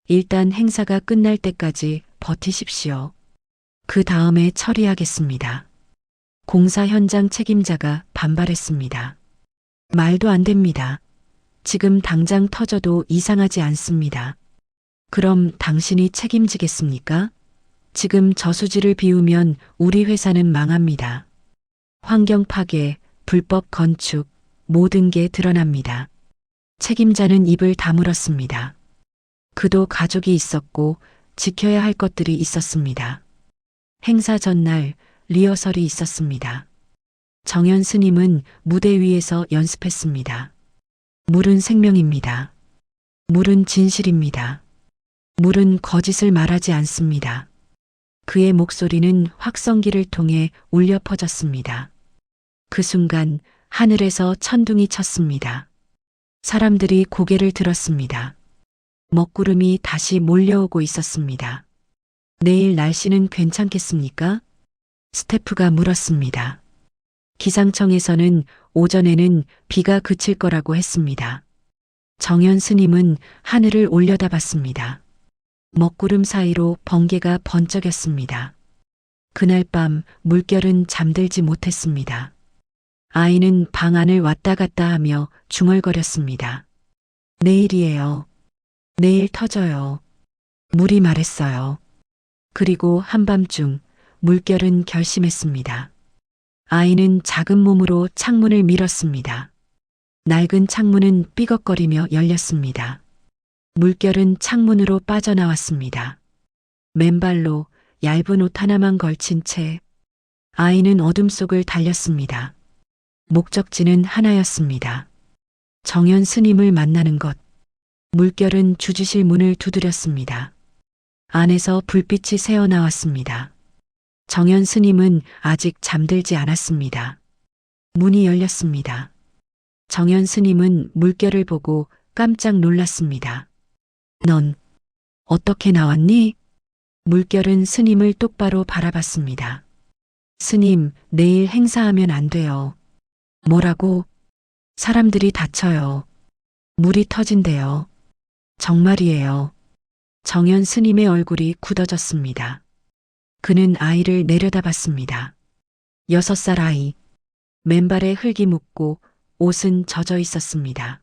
일단 행사가 끝날 때까지 버티십시오. 그 다음에 처리하겠습니다. 공사 현장 책임자가 반발했습니다. 말도 안 됩니다. 지금 당장 터져도 이상하지 않습니다. 그럼 당신이 책임지겠습니까? 지금 저수지를 비우면 우리 회사는 망합니다. 환경 파괴, 불법 건축, 모든 게 드러납니다. 책임자는 입을 다물었습니다. 그도 가족이 있었고 지켜야 할 것들이 있었습니다. 행사 전날 리허설이 있었습니다. 정현 스님은 무대 위에서 연습했습니다. 물은 생명입니다. 물은 진실입니다. 물은 거짓을 말하지 않습니다. 그의 목소리는 확성기를 통해 울려 퍼졌습니다. 그 순간 하늘에서 천둥이 쳤습니다. 사람들이 고개를 들었습니다. 먹구름이 다시 몰려오고 있었습니다. 내일 날씨는 괜찮겠습니까? 스태프가 물었습니다. 기상청에서는 오전에는 비가 그칠 거라고 했습니다. 정연 스님은 하늘을 올려다봤습니다. 먹구름 사이로 번개가 번쩍였습니다. 그날 밤 물결은 잠들지 못했습니다. 아이는 방 안을 왔다 갔다 하며 중얼거렸습니다. 내일이에요. 내일 터져요. 물이 말했어요. 그리고 한밤중 물결은 결심했습니다. 아이는 작은 몸으로 창문을 밀었습니다. 낡은 창문은 삐걱거리며 열렸습니다. 물결은 창문으로 빠져나왔습니다. 맨발로 얇은 옷 하나만 걸친 채 아이는 어둠 속을 달렸습니다. 목적지는 하나였습니다. 정연 스님을 만나는 것. 물결은 주지실 문을 두드렸습니다. 안에서 불빛이 새어나왔습니다. 정연 스님은 아직 잠들지 않았습니다. 문이 열렸습니다. 정연 스님은 물결을 보고 깜짝 놀랐습니다. 넌 어떻게 나왔니? 물결은 스님을 똑바로 바라봤습니다. 스님, 내일 행사하면 안 돼요. 뭐라고? 사람들이 다쳐요. 물이 터진대요. 정말이에요. 정연 스님의 얼굴이 굳어졌습니다. 그는 아이를 내려다봤습니다. 6살 아이. 맨발에 흙이 묻고 옷은 젖어 있었습니다.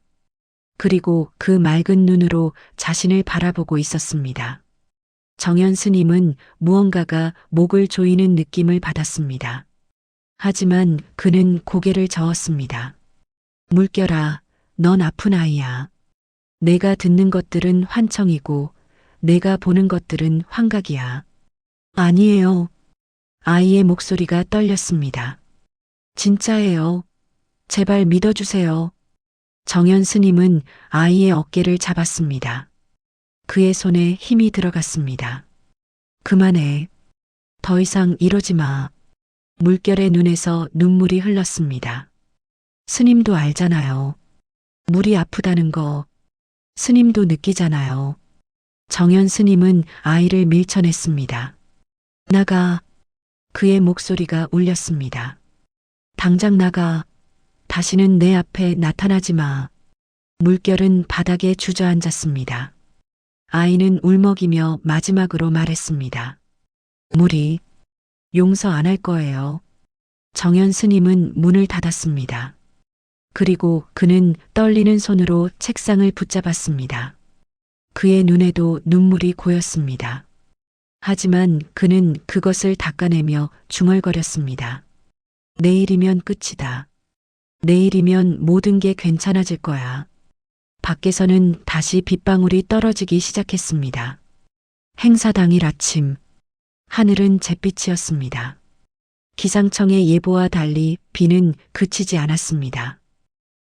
그리고 그 맑은 눈으로 자신을 바라보고 있었습니다. 정연 스님은 무언가가 목을 조이는 느낌을 받았습니다. 하지만 그는 고개를 저었습니다. 물결아, 넌 아픈 아이야. 내가 듣는 것들은 환청이고 내가 보는 것들은 환각이야. 아니에요. 아이의 목소리가 떨렸습니다. 진짜예요. 제발 믿어주세요. 정연 스님은 아이의 어깨를 잡았습니다. 그의 손에 힘이 들어갔습니다. 그만해. 더 이상 이러지 마. 물결의 눈에서 눈물이 흘렀습니다. 스님도 알잖아요. 물이 아프다는 거. 스님도 느끼잖아요. 정연 스님은 아이를 밀쳐냈습니다. 나가. 그의 목소리가 울렸습니다. 당장 나가. 다시는 내 앞에 나타나지 마. 물결은 바닥에 주저앉았습니다. 아이는 울먹이며 마지막으로 말했습니다. 물이 용서 안 할 거예요. 정연 스님은 문을 닫았습니다. 그리고 그는 떨리는 손으로 책상을 붙잡았습니다. 그의 눈에도 눈물이 고였습니다. 하지만 그는 그것을 닦아내며 중얼거렸습니다. 내일이면 끝이다. 내일이면 모든 게 괜찮아질 거야. 밖에서는 다시 빗방울이 떨어지기 시작했습니다. 행사 당일 아침, 하늘은 잿빛이었습니다. 기상청의 예보와 달리 비는 그치지 않았습니다.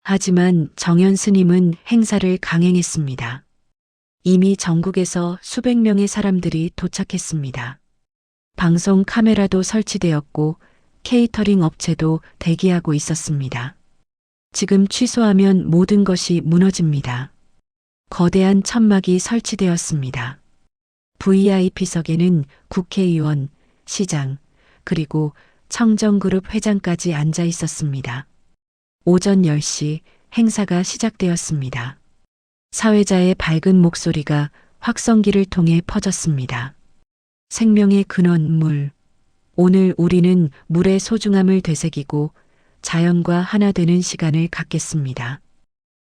하지만 정연 스님은 행사를 강행했습니다. 이미 전국에서 수백 명의 사람들이 도착했습니다. 방송 카메라도 설치되었고 케이터링 업체도 대기하고 있었습니다. 지금 취소하면 모든 것이 무너집니다. 거대한 천막이 설치되었습니다. VIP석에는 국회의원, 시장, 그리고 청정그룹 회장까지 앉아 있었습니다. 오전 10시 행사가 시작되었습니다. 사회자의 밝은 목소리가 확성기를 통해 퍼졌습니다. 생명의 근원 물. 오늘 우리는 물의 소중함을 되새기고 자연과 하나 되는 시간을 갖겠습니다.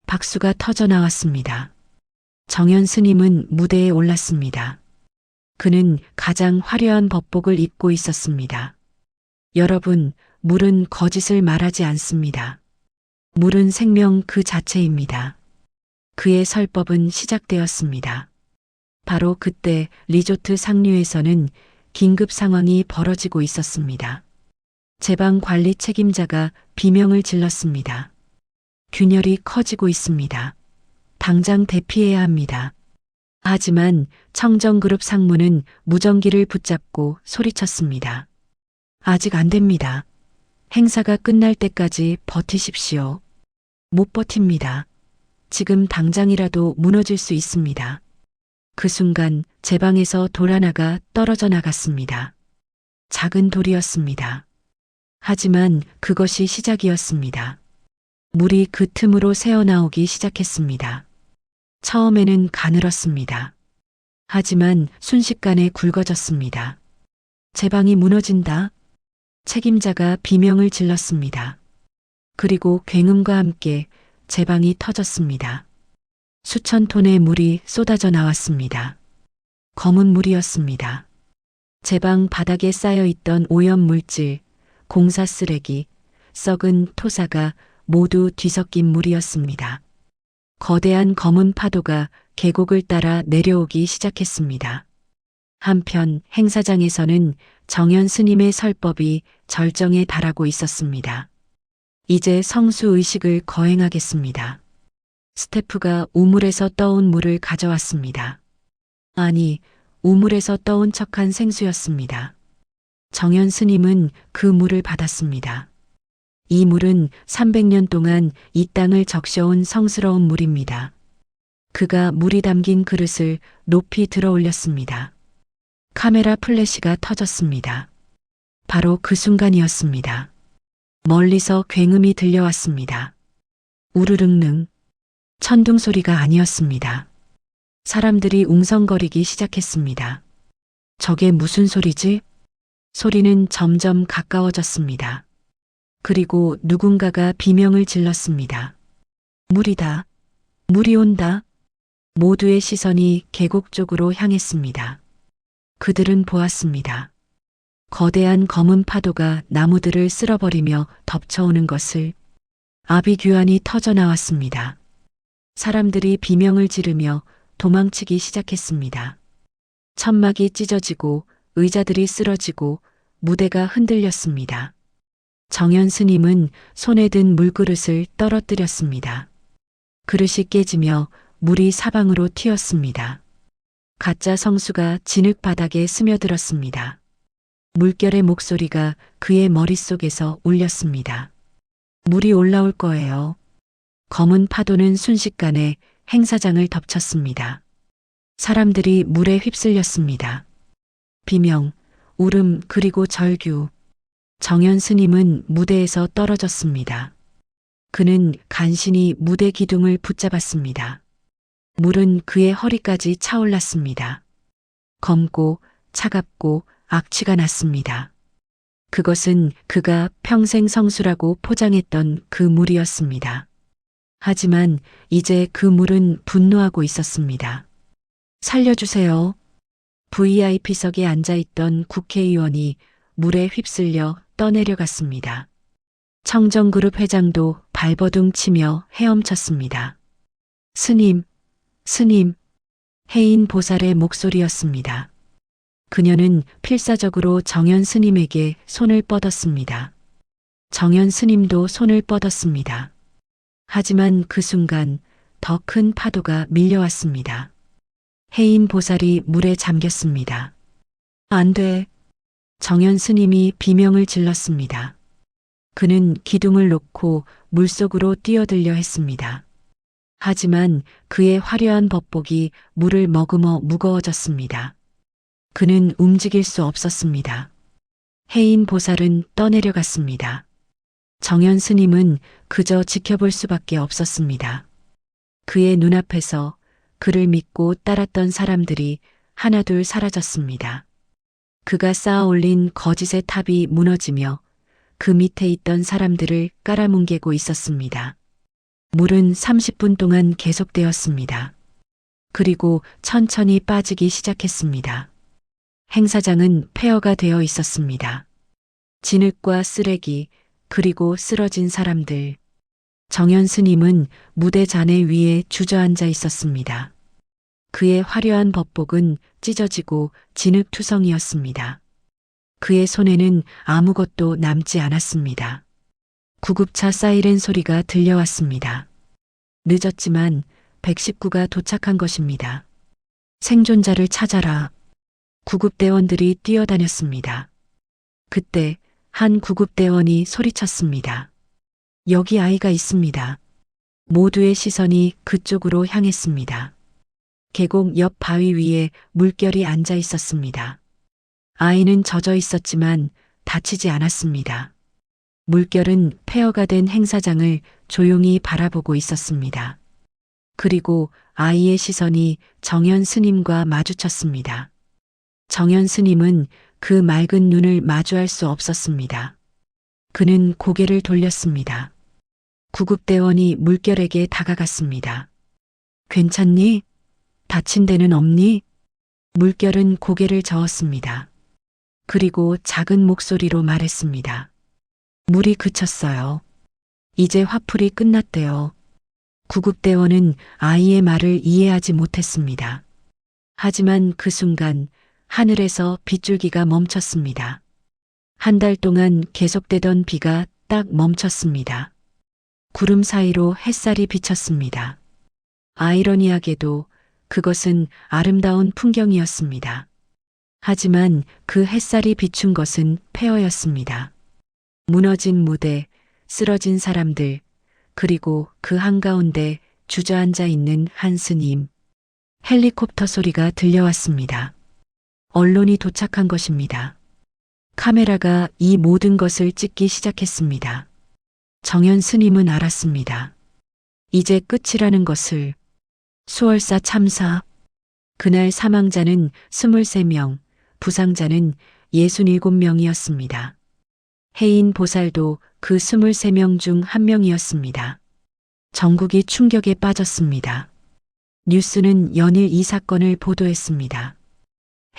박수가 터져 나왔습니다. 정연 스님은 무대에 올랐습니다. 그는 가장 화려한 법복을 입고 있었습니다. 여러분, 물은 거짓을 말하지 않습니다. 물은 생명 그 자체입니다. 그의 설법은 시작되었습니다. 바로 그때 리조트 상류에서는 긴급 상황이 벌어지고 있었습니다. 제방 관리 책임자가 비명을 질렀습니다. 균열이 커지고 있습니다. 당장 대피해야 합니다. 하지만 청정그룹 상무는 무전기를 붙잡고 소리쳤습니다. 아직 안 됩니다. 행사가 끝날 때까지 버티십시오. 못 버팁니다. 지금 당장이라도 무너질 수 있습니다. 그 순간 제 방에서 돌 하나가 떨어져 나갔습니다. 작은 돌이었습니다. 하지만 그것이 시작이었습니다. 물이 그 틈으로 새어나오기 시작했습니다. 처음에는 가늘었습니다. 하지만 순식간에 굵어졌습니다. 제 방이 무너진다. 책임자가 비명을 질렀습니다. 그리고 굉음과 함께 제 방이 터졌습니다. 수천 톤의 물이 쏟아져 나왔습니다. 검은 물이었습니다. 제 방 바닥에 쌓여 있던 오염 물질, 공사 쓰레기, 썩은 토사가 모두 뒤섞인 물이었습니다. 거대한 검은 파도가 계곡을 따라 내려오기 시작했습니다. 한편 행사장에서는 정연 스님의 설법이 절정에 달하고 있었습니다. 이제 성수 의식을 거행하겠습니다. 스태프가 우물에서 떠온 물을 가져왔습니다. 아니, 우물에서 떠온 척한 생수였습니다. 정연 스님은 그 물을 받았습니다. 이 물은 300년 동안 이 땅을 적셔온 성스러운 물입니다. 그가 물이 담긴 그릇을 높이 들어 올렸습니다. 카메라 플래시가 터졌습니다. 바로 그 순간이었습니다. 멀리서 굉음이 들려왔습니다. 우르릉릉. 천둥 소리가 아니었습니다. 사람들이 웅성거리기 시작했습니다. 저게 무슨 소리지? 소리는 점점 가까워졌습니다. 그리고 누군가가 비명을 질렀습니다. 물이다. 물이 온다. 모두의 시선이 계곡 쪽으로 향했습니다. 그들은 보았습니다. 거대한 검은 파도가 나무들을 쓸어버리며 덮쳐오는 것을. 아비규환이 터져 나왔습니다. 사람들이 비명을 지르며 도망치기 시작했습니다. 천막이 찢어지고 의자들이 쓰러지고 무대가 흔들렸습니다. 정연 스님은 손에 든 물그릇을 떨어뜨렸습니다. 그릇이 깨지며 물이 사방으로 튀었습니다. 가짜 성수가 진흙 바닥에 스며들었습니다. 물결의 목소리가 그의 머릿속에서 울렸습니다. 물이 올라올 거예요. 검은 파도는 순식간에 행사장을 덮쳤습니다. 사람들이 물에 휩쓸렸습니다. 비명, 울음 그리고 절규. 정연 스님은 무대에서 떨어졌습니다. 그는 간신히 무대 기둥을 붙잡았습니다. 물은 그의 허리까지 차올랐습니다. 검고 차갑고 악취가 났습니다. 그것은 그가 평생 성수라고 포장했던 그 물이었습니다. 하지만 이제 그 물은 분노하고 있었습니다. 살려주세요. VIP석에 앉아있던 국회의원이 물에 휩쓸려 떠내려갔습니다. 청정그룹 회장도 발버둥 치며 헤엄쳤습니다. 스님, 스님, 해인 보살의 목소리였습니다. 그녀는 필사적으로 정연 스님에게 손을 뻗었습니다. 정연 스님도 손을 뻗었습니다. 하지만 그 순간 더 큰 파도가 밀려왔습니다. 해인 보살이 물에 잠겼습니다. 안 돼. 정연 스님이 비명을 질렀습니다. 그는 기둥을 놓고 물속으로 뛰어들려 했습니다. 하지만 그의 화려한 법복이 물을 머금어 무거워졌습니다. 그는 움직일 수 없었습니다. 해인 보살은 떠내려갔습니다. 정연 스님은 그저 지켜볼 수밖에 없었습니다. 그의 눈앞에서 그를 믿고 따랐던 사람들이 하나둘 사라졌습니다. 그가 쌓아 올린 거짓의 탑이 무너지며 그 밑에 있던 사람들을 깔아뭉개고 있었습니다. 물은 30분 동안 계속되었습니다. 그리고 천천히 빠지기 시작했습니다. 행사장은 폐허가 되어 있었습니다. 진흙과 쓰레기, 그리고 쓰러진 사람들. 정연 스님은 무대 잔해 위에 주저앉아 있었습니다. 그의 화려한 법복은 찢어지고 진흙투성이었습니다. 그의 손에는 아무것도 남지 않았습니다. 구급차 사이렌 소리가 들려왔습니다. 늦었지만 119가 도착한 것입니다. 생존자를 찾아라. 구급대원들이 뛰어다녔습니다. 그때 한 구급대원이 소리쳤습니다. 여기 아이가 있습니다. 모두의 시선이 그쪽으로 향했습니다. 계곡 옆 바위 위에 물결이 앉아 있었습니다. 아이는 젖어 있었지만 다치지 않았습니다. 물결은 폐허가 된 행사장을 조용히 바라보고 있었습니다. 그리고 아이의 시선이 정연 스님과 마주쳤습니다. 정연 스님은 그 맑은 눈을 마주할 수 없었습니다. 그는 고개를 돌렸습니다. 구급대원이 물결에게 다가갔습니다. 괜찮니? 다친 데는 없니? 물결은 고개를 저었습니다. 그리고 작은 목소리로 말했습니다. 물이 그쳤어요. 이제 화풀이 끝났대요. 구급대원은 아이의 말을 이해하지 못했습니다. 하지만 그 순간 하늘에서 빗줄기가 멈췄습니다. 한 달 동안 계속되던 비가 딱 멈췄습니다. 구름 사이로 햇살이 비쳤습니다. 아이러니하게도 그것은 아름다운 풍경이었습니다. 하지만 그 햇살이 비춘 것은 폐허였습니다. 무너진 무대, 쓰러진 사람들, 그리고 그 한가운데 주저앉아 있는 한 스님. 헬리콥터 소리가 들려왔습니다. 언론이 도착한 것입니다. 카메라가 이 모든 것을 찍기 시작했습니다. 정연 스님은 알았습니다. 이제 끝이라는 것을. 수월사 참사. 그날 사망자는 23명, 부상자는 67명이었습니다. 해인 보살도 그 23명 중 한 명이었습니다. 전국이 충격에 빠졌습니다. 뉴스는 연일 이 사건을 보도했습니다.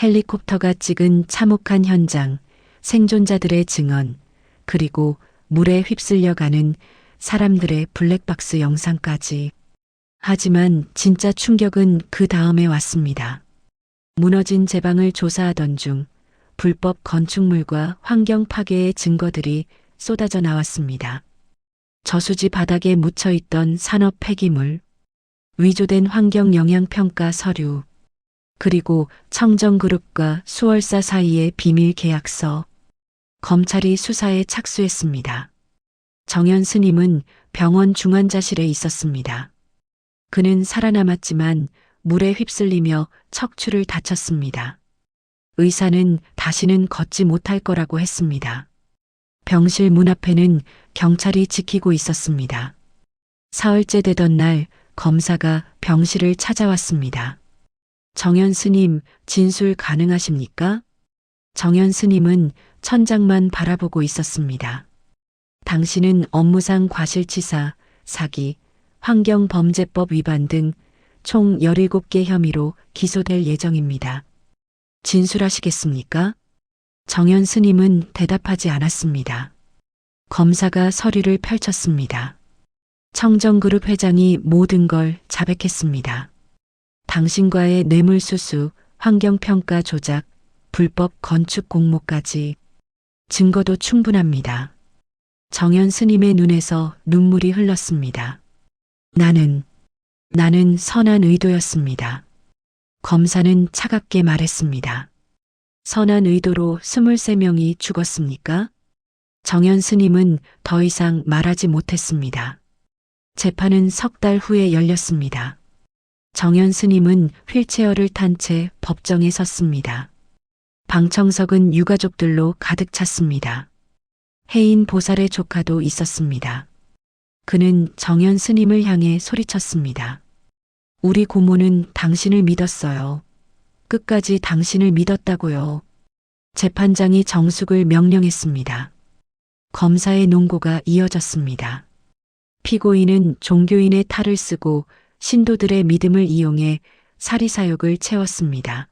헬리콥터가 찍은 참혹한 현장, 생존자들의 증언, 그리고 물에 휩쓸려가는 사람들의 블랙박스 영상까지. 하지만 진짜 충격은 그 다음에 왔습니다. 무너진 제방을 조사하던 중 불법 건축물과 환경 파괴의 증거들이 쏟아져 나왔습니다. 저수지 바닥에 묻혀있던 산업 폐기물, 위조된 환경 영향 평가 서류, 그리고 청정그룹과 수월사 사이의 비밀 계약서. 검찰이 수사에 착수했습니다. 정연 스님은 병원 중환자실에 있었습니다. 그는 살아남았지만 물에 휩쓸리며 척추를 다쳤습니다. 의사는 다시는 걷지 못할 거라고 했습니다. 병실 문 앞에는 경찰이 지키고 있었습니다. 사흘째 되던 날 검사가 병실을 찾아왔습니다. 정연 스님, 진술 가능하십니까? 정연 스님은 천장만 바라보고 있었습니다. 당신은 업무상 과실치사, 사기, 환경범죄법 위반 등 총 17개 혐의로 기소될 예정입니다. 진술하시겠습니까? 정연 스님은 대답하지 않았습니다. 검사가 서류를 펼쳤습니다. 청정그룹 회장이 모든 걸 자백했습니다. 당신과의 뇌물수수, 환경평가 조작, 불법 건축 공모까지. 증거도 충분합니다. 정연 스님의 눈에서 눈물이 흘렀습니다. 나는 선한 의도였습니다. 검사는 차갑게 말했습니다. 선한 의도로 23명이 죽었습니까? 정연 스님은 더 이상 말하지 못했습니다. 재판은 석 달 후에 열렸습니다. 정연 스님은 휠체어를 탄 채 법정에 섰습니다. 방청석은 유가족들로 가득 찼습니다. 해인 보살의 조카도 있었습니다. 그는 정연 스님을 향해 소리쳤습니다. 우리 고모는 당신을 믿었어요. 끝까지 당신을 믿었다고요. 재판장이 정숙을 명령했습니다. 검사의 논고가 이어졌습니다. 피고인은 종교인의 탈을 쓰고 신도들의 믿음을 이용해 사리사욕을 채웠습니다.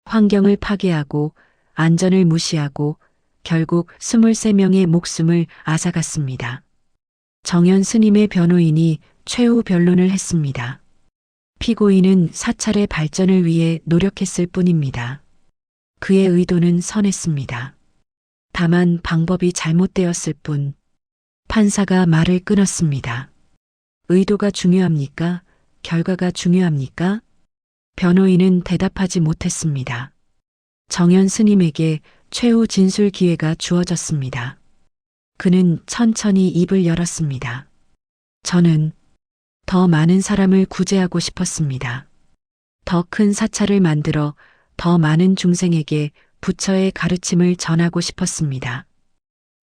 환경을 파괴하고 안전을 무시하고 결국 23명의 목숨을 앗아갔습니다. 정연 스님의 변호인이 최후 변론을 했습니다. 피고인은 사찰의 발전을 위해 노력했을 뿐입니다. 그의 의도는 선했습니다. 다만 방법이 잘못되었을 뿐. 판사가 말을 끊었습니다. 의도가 중요합니까? 결과가 중요합니까? 변호인은 대답하지 못했습니다. 정연 스님에게 최후 진술 기회가 주어졌습니다. 그는 천천히 입을 열었습니다. 저는 더 많은 사람을 구제하고 싶었습니다. 더 큰 사찰을 만들어 더 많은 중생에게 부처의 가르침을 전하고 싶었습니다.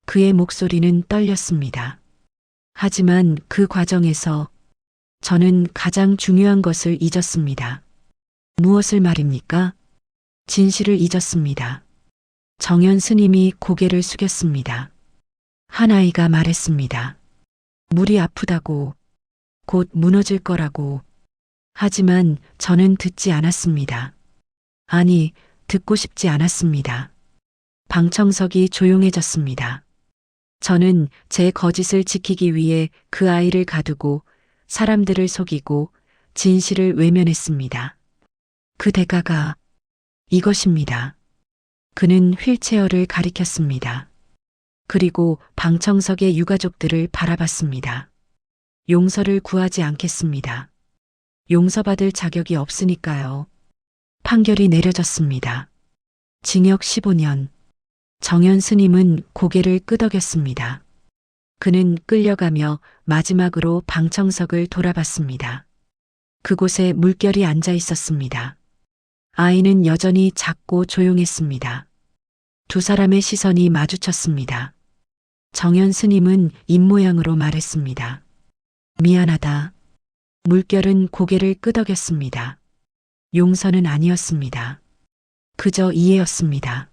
그의 목소리는 떨렸습니다. 하지만 그 과정에서 저는 가장 중요한 것을 잊었습니다. 무엇을 말입니까? 진실을 잊었습니다. 정연 스님이 고개를 숙였습니다. 한 아이가 말했습니다. 물이 아프다고, 곧 무너질 거라고. 하지만 저는 듣지 않았습니다. 아니, 듣고 싶지 않았습니다. 방청석이 조용해졌습니다. 저는 제 거짓을 지키기 위해 그 아이를 가두고 사람들을 속이고 진실을 외면했습니다. 그 대가가 이것입니다. 그는 휠체어를 가리켰습니다. 그리고 방청석의 유가족들을 바라봤습니다. 용서를 구하지 않겠습니다. 용서받을 자격이 없으니까요. 판결이 내려졌습니다. 징역 15년. 정연 스님은 고개를 끄덕였습니다. 그는 끌려가며 마지막으로 방청석을 돌아봤습니다. 그곳에 물결이 앉아 있었습니다. 아이는 여전히 작고 조용했습니다. 두 사람의 시선이 마주쳤습니다. 정연 스님은 입모양으로 말했습니다. 미안하다. 물결은 고개를 끄덕였습니다. 용서는 아니었습니다. 그저 이해였습니다.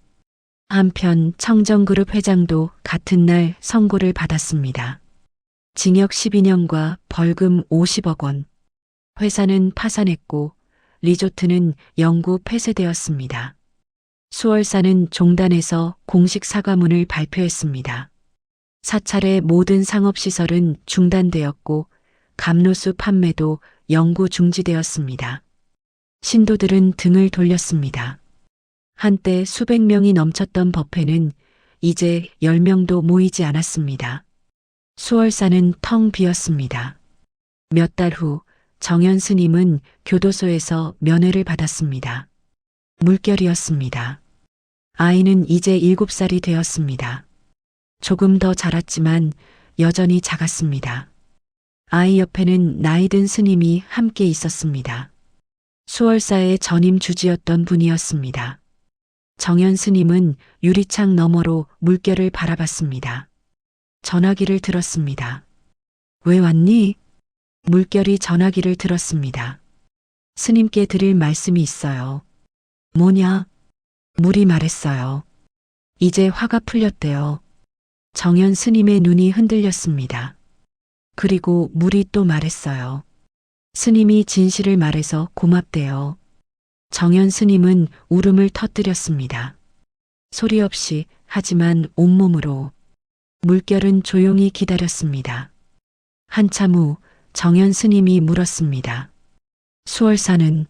한편 청정그룹 회장도 같은 날 선고를 받았습니다. 징역 12년과 벌금 50억 원. 회사는 파산했고 리조트는 영구 폐쇄되었습니다. 수월사는 종단에서 공식 사과문을 발표했습니다. 사찰의 모든 상업시설은 중단되었고 감로수 판매도 영구 중지되었습니다. 신도들은 등을 돌렸습니다. 한때 수백 명이 넘쳤던 법회는 이제 10명도 모이지 않았습니다. 수월사는 텅 비었습니다. 몇 달 후 정연 스님은 교도소에서 면회를 받았습니다. 물결이었습니다. 아이는 이제 7살이 되었습니다. 조금 더 자랐지만 여전히 작았습니다. 아이 옆에는 나이든 스님이 함께 있었습니다. 수월사의 전임 주지였던 분이었습니다. 정연 스님은 유리창 너머로 물결을 바라봤습니다. 전화기를 들었습니다. 왜 왔니? 물결이 전화기를 들었습니다. 스님께 드릴 말씀이 있어요. 뭐냐? 물이 말했어요. 이제 화가 풀렸대요. 정연 스님의 눈이 흔들렸습니다. 그리고 물이 또 말했어요. 스님이 진실을 말해서 고맙대요. 정연 스님은 울음을 터뜨렸습니다. 소리 없이 하지만 온몸으로. 물결은 조용히 기다렸습니다. 한참 후 정연 스님이 물었습니다. 수월사는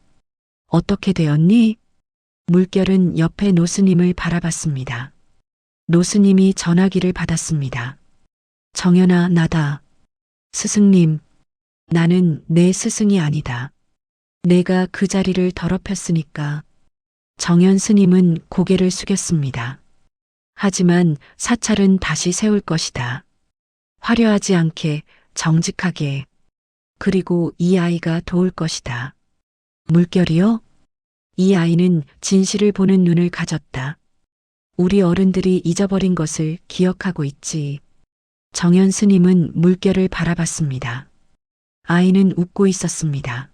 어떻게 되었니? 물결은 옆에 노스님을 바라봤습니다. 노스님이 전화기를 받았습니다. 정연아, 나다. 스승님, 나는 내 스승이 아니다. 내가 그 자리를 더럽혔으니까. 정연 스님은 고개를 숙였습니다. 하지만 사찰은 다시 세울 것이다. 화려하지 않게, 정직하게. 그리고 이 아이가 도울 것이다. 물결이요? 이 아이는 진실을 보는 눈을 가졌다. 우리 어른들이 잊어버린 것을 기억하고 있지. 정연 스님은 물결을 바라봤습니다. 아이는 웃고 있었습니다.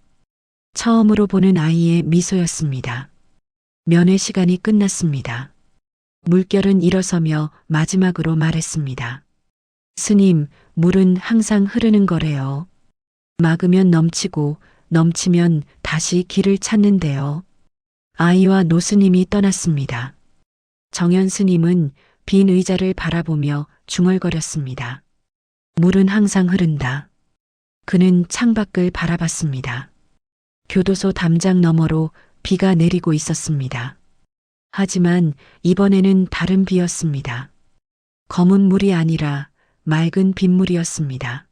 처음으로 보는 아이의 미소였습니다. 면회 시간이 끝났습니다. 물결은 일어서며 마지막으로 말했습니다. 스님, 물은 항상 흐르는 거래요. 막으면 넘치고 넘치면 다시 길을 찾는데요. 아이와 노스님이 떠났습니다. 정연 스님은 빈 의자를 바라보며 중얼거렸습니다. 물은 항상 흐른다. 그는 창밖을 바라봤습니다. 교도소 담장 너머로 비가 내리고 있었습니다. 하지만 이번에는 다른 비였습니다. 검은 물이 아니라 맑은 빗물이었습니다.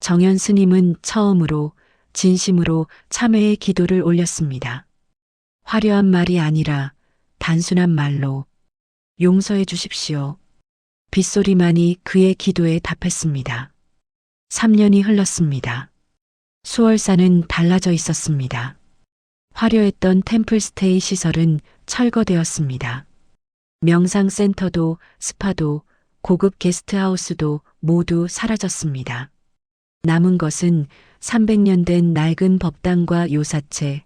정연 스님은 처음으로 진심으로 참회의 기도를 올렸습니다. 화려한 말이 아니라 단순한 말로 용서해 주십시오. 빗소리만이 그의 기도에 답했습니다. 3년이 흘렀습니다. 수월사는 달라져 있었습니다. 화려했던 템플스테이 시설은 철거되었습니다. 명상센터도 스파도 고급 게스트하우스도 모두 사라졌습니다. 남은 것은 300년 된 낡은 법당과 요사체,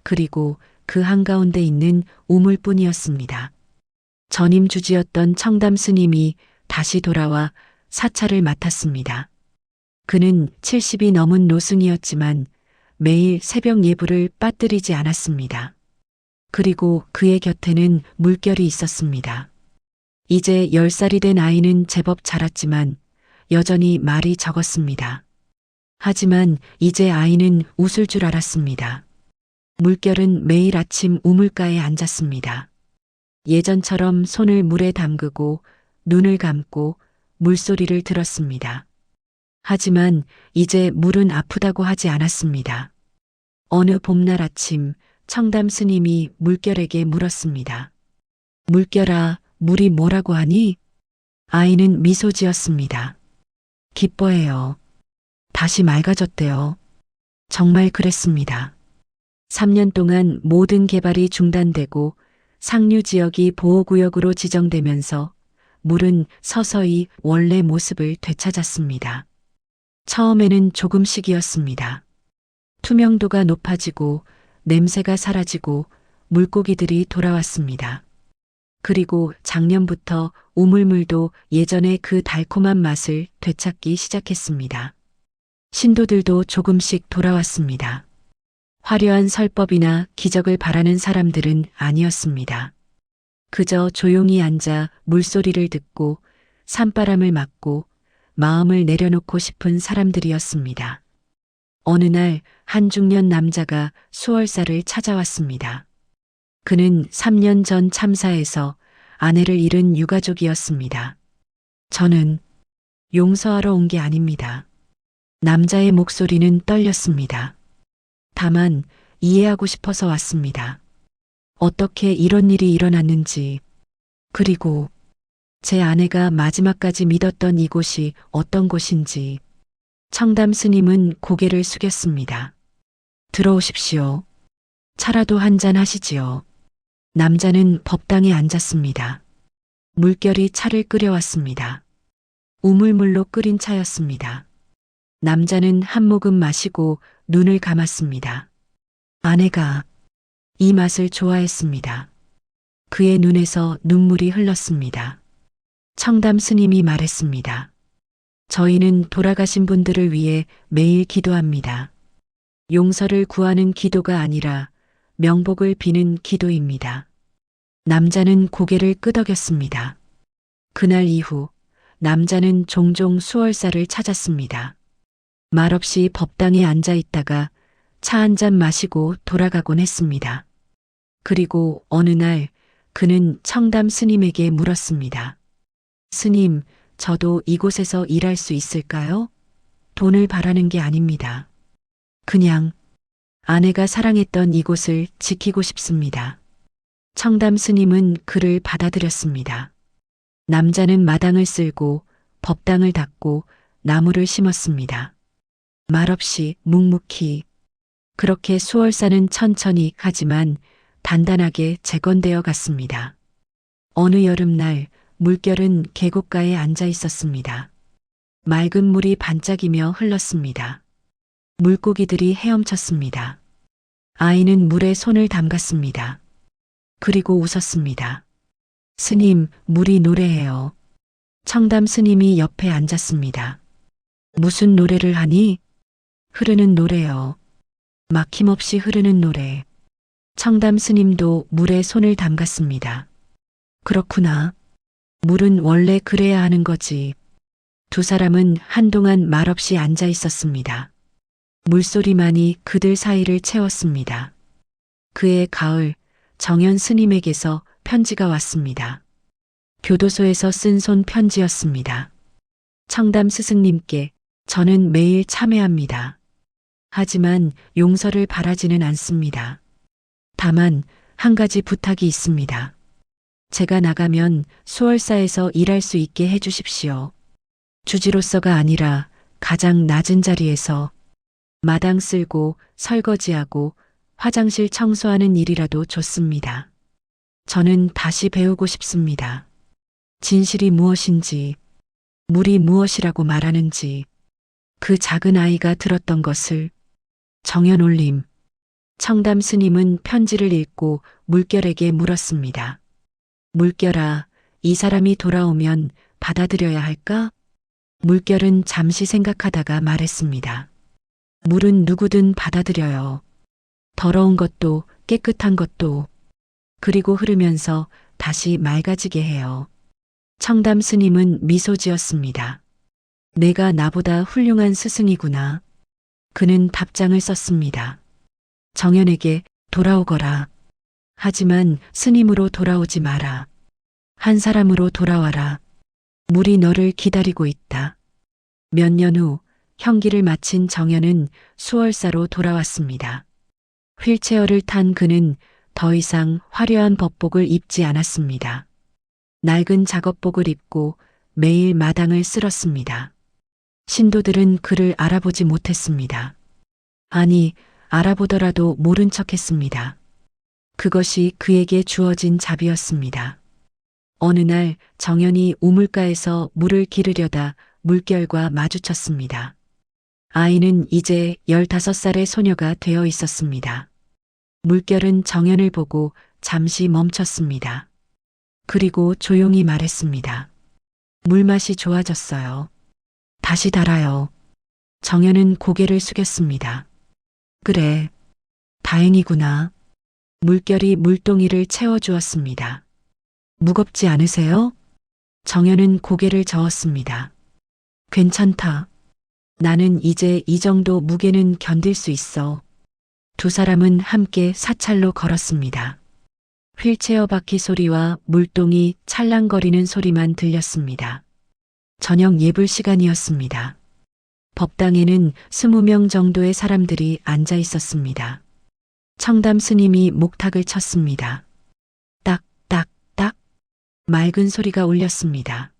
그리고 그 한가운데 있는 우물뿐이었습니다. 전임 주지였던 청담 스님이 다시 돌아와 사찰을 맡았습니다. 그는 70이 넘은 노승이었지만 매일 새벽 예불을 빠뜨리지 않았습니다. 그리고 그의 곁에는 물결이 있었습니다. 이제 10살이 된 아이는 제법 자랐지만 여전히 말이 적었습니다. 하지만 이제 아이는 웃을 줄 알았습니다. 물결은 매일 아침 우물가에 앉았습니다. 예전처럼 손을 물에 담그고 눈을 감고 물소리를 들었습니다. 하지만 이제 물은 아프다고 하지 않았습니다. 어느 봄날 아침 청담 스님이 물결에게 물었습니다. 물결아, 물이 뭐라고 하니? 아이는 미소 지었습니다. 기뻐해요. 다시 맑아졌대요. 정말 그랬습니다. 3년 동안 모든 개발이 중단되고 상류 지역이 보호구역으로 지정되면서 물은 서서히 원래 모습을 되찾았습니다. 처음에는 조금씩이었습니다. 투명도가 높아지고 냄새가 사라지고 물고기들이 돌아왔습니다. 그리고 작년부터 우물물도 예전의 그 달콤한 맛을 되찾기 시작했습니다. 신도들도 조금씩 돌아왔습니다. 화려한 설법이나 기적을 바라는 사람들은 아니었습니다. 그저 조용히 앉아 물소리를 듣고 산바람을 맞고 마음을 내려놓고 싶은 사람들이었습니다. 어느 날 한 중년 남자가 수월사를 찾아왔습니다. 그는 3년 전 참사에서 아내를 잃은 유가족이었습니다. 저는 용서하러 온 게 아닙니다. 남자의 목소리는 떨렸습니다. 다만 이해하고 싶어서 왔습니다. 어떻게 이런 일이 일어났는지, 그리고 제 아내가 마지막까지 믿었던 이곳이 어떤 곳인지. 청담 스님은 고개를 숙였습니다. 들어오십시오. 차라도 한잔 하시지요. 남자는 법당에 앉았습니다. 물결이 차를 끓여왔습니다. 우물물로 끓인 차였습니다. 남자는 한 모금 마시고 눈을 감았습니다. 아내가 이 맛을 좋아했습니다. 그의 눈에서 눈물이 흘렀습니다. 청담 스님이 말했습니다. 저희는 돌아가신 분들을 위해 매일 기도합니다. 용서를 구하는 기도가 아니라 명복을 비는 기도입니다. 남자는 고개를 끄덕였습니다. 그날 이후 남자는 종종 수월사를 찾았습니다. 말없이 법당에 앉아 있다가 차 한 잔 마시고 돌아가곤 했습니다. 그리고 어느 날 그는 청담 스님에게 물었습니다. 스님, 저도 이곳에서 일할 수 있을까요? 돈을 바라는 게 아닙니다. 그냥 아내가 사랑했던 이곳을 지키고 싶습니다. 청담 스님은 그를 받아들였습니다. 남자는 마당을 쓸고 법당을 닦고 나무를 심었습니다. 말없이 묵묵히. 그렇게 수월사는 천천히 하지만 단단하게 재건되어 갔습니다. 어느 여름날 물결은 계곡가에 앉아 있었습니다. 맑은 물이 반짝이며 흘렀습니다. 물고기들이 헤엄쳤습니다. 아이는 물에 손을 담갔습니다. 그리고 웃었습니다. 스님, 물이 노래해요. 청담 스님이 옆에 앉았습니다. 무슨 노래를 하니? 흐르는 노래요. 막힘없이 흐르는 노래. 청담 스님도 물에 손을 담갔습니다. 그렇구나. 물은 원래 그래야 하는 거지. 두 사람은 한동안 말없이 앉아 있었습니다. 물소리만이 그들 사이를 채웠습니다. 그해 가을, 정연 스님에게서 편지가 왔습니다. 교도소에서 쓴 손 편지였습니다. 청담 스승님께 저는 매일 참회합니다. 하지만 용서를 바라지는 않습니다. 다만 한 가지 부탁이 있습니다. 제가 나가면 수월사에서 일할 수 있게 해주십시오. 주지로서가 아니라 가장 낮은 자리에서 마당 쓸고 설거지하고 화장실 청소하는 일이라도 좋습니다. 저는 다시 배우고 싶습니다. 진실이 무엇인지, 물이 무엇이라고 말하는지, 그 작은 아이가 들었던 것을. 정연올림. 청담 스님은 편지를 읽고 물결에게 물었습니다. 물결아, 이 사람이 돌아오면 받아들여야 할까? 물결은 잠시 생각하다가 말했습니다. 물은 누구든 받아들여요. 더러운 것도 깨끗한 것도. 그리고 흐르면서 다시 맑아지게 해요. 청담 스님은 미소 지었습니다. 내가 나보다 훌륭한 스승이구나. 그는 답장을 썼습니다. 정연에게 돌아오거라. 하지만 스님으로 돌아오지 마라. 한 사람으로 돌아와라. 물이 너를 기다리고 있다. 몇 년 후 형기를 마친 정연은 수월사로 돌아왔습니다. 휠체어를 탄 그는 더 이상 화려한 법복을 입지 않았습니다. 낡은 작업복을 입고 매일 마당을 쓸었습니다. 신도들은 그를 알아보지 못했습니다. 아니, 알아보더라도 모른 척했습니다. 그것이 그에게 주어진 잡이었습니다. 어느 날 정연이 우물가에서 물을 기르려다 물결과 마주쳤습니다. 아이는 이제 15살의 소녀가 되어 있었습니다. 물결은 정연을 보고 잠시 멈췄습니다. 그리고 조용히 말했습니다. 물맛이 좋아졌어요. 다시 달아요. 정연은 고개를 숙였습니다. 그래, 다행이구나. 물결이 물동이를 채워주었습니다. 무겁지 않으세요? 정연은 고개를 저었습니다. 괜찮다. 나는 이제 이 정도 무게는 견딜 수 있어. 두 사람은 함께 사찰로 걸었습니다. 휠체어 바퀴 소리와 물동이 찰랑거리는 소리만 들렸습니다. 저녁 예불 시간이었습니다. 법당에는 20명 정도의 사람들이 앉아 있었습니다. 청담 스님이 목탁을 쳤습니다. 딱, 딱, 딱. 맑은 소리가 울렸습니다.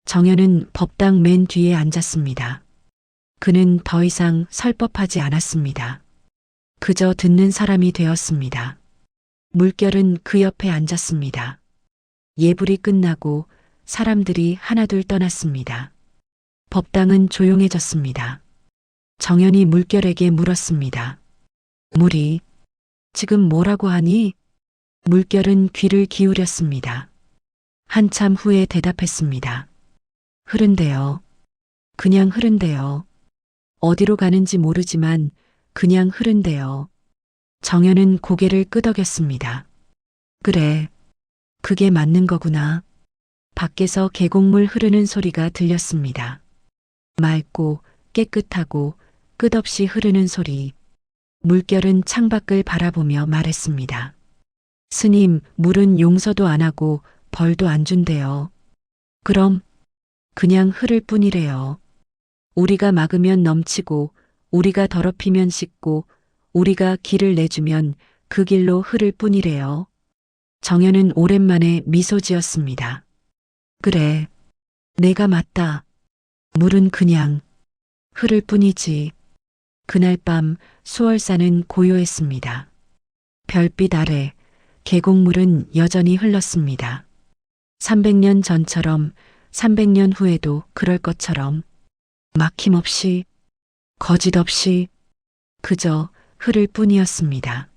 정연은 법당 맨 뒤에 앉았습니다. 그는 더 이상 설법하지 않았습니다. 그저 듣는 사람이 되었습니다. 물결은 그 옆에 앉았습니다. 예불이 끝나고 사람들이 하나둘 떠났습니다. 법당은 조용해졌습니다. 정연이 물결에게 물었습니다. 물이 지금 뭐라고 하니? 물결은 귀를 기울였습니다. 한참 후에 대답했습니다. 흐른대요. 그냥 흐른대요. 어디로 가는지 모르지만 그냥 흐른대요. 정연은 고개를 끄덕였습니다. 그래, 그게 맞는 거구나. 밖에서 계곡물 흐르는 소리가 들렸습니다. 맑고 깨끗하고 끝없이 흐르는 소리. 물결은 창밖을 바라보며 말했습니다. 스님, 물은 용서도 안 하고 벌도 안 준대요. 그럼 그냥 흐를 뿐이래요. 우리가 막으면 넘치고 우리가 더럽히면 씻고 우리가 길을 내주면 그 길로 흐를 뿐이래요. 정연은 오랜만에 미소 지었습니다. 그래, 내가 맞다. 물은 그냥 흐를 뿐이지. 그날 밤 수월사는 고요했습니다. 별빛 아래 계곡물은 여전히 흘렀습니다. 300년 전처럼 300년 후에도 그럴 것처럼 막힘없이 거짓 없이 그저 흐를 뿐이었습니다.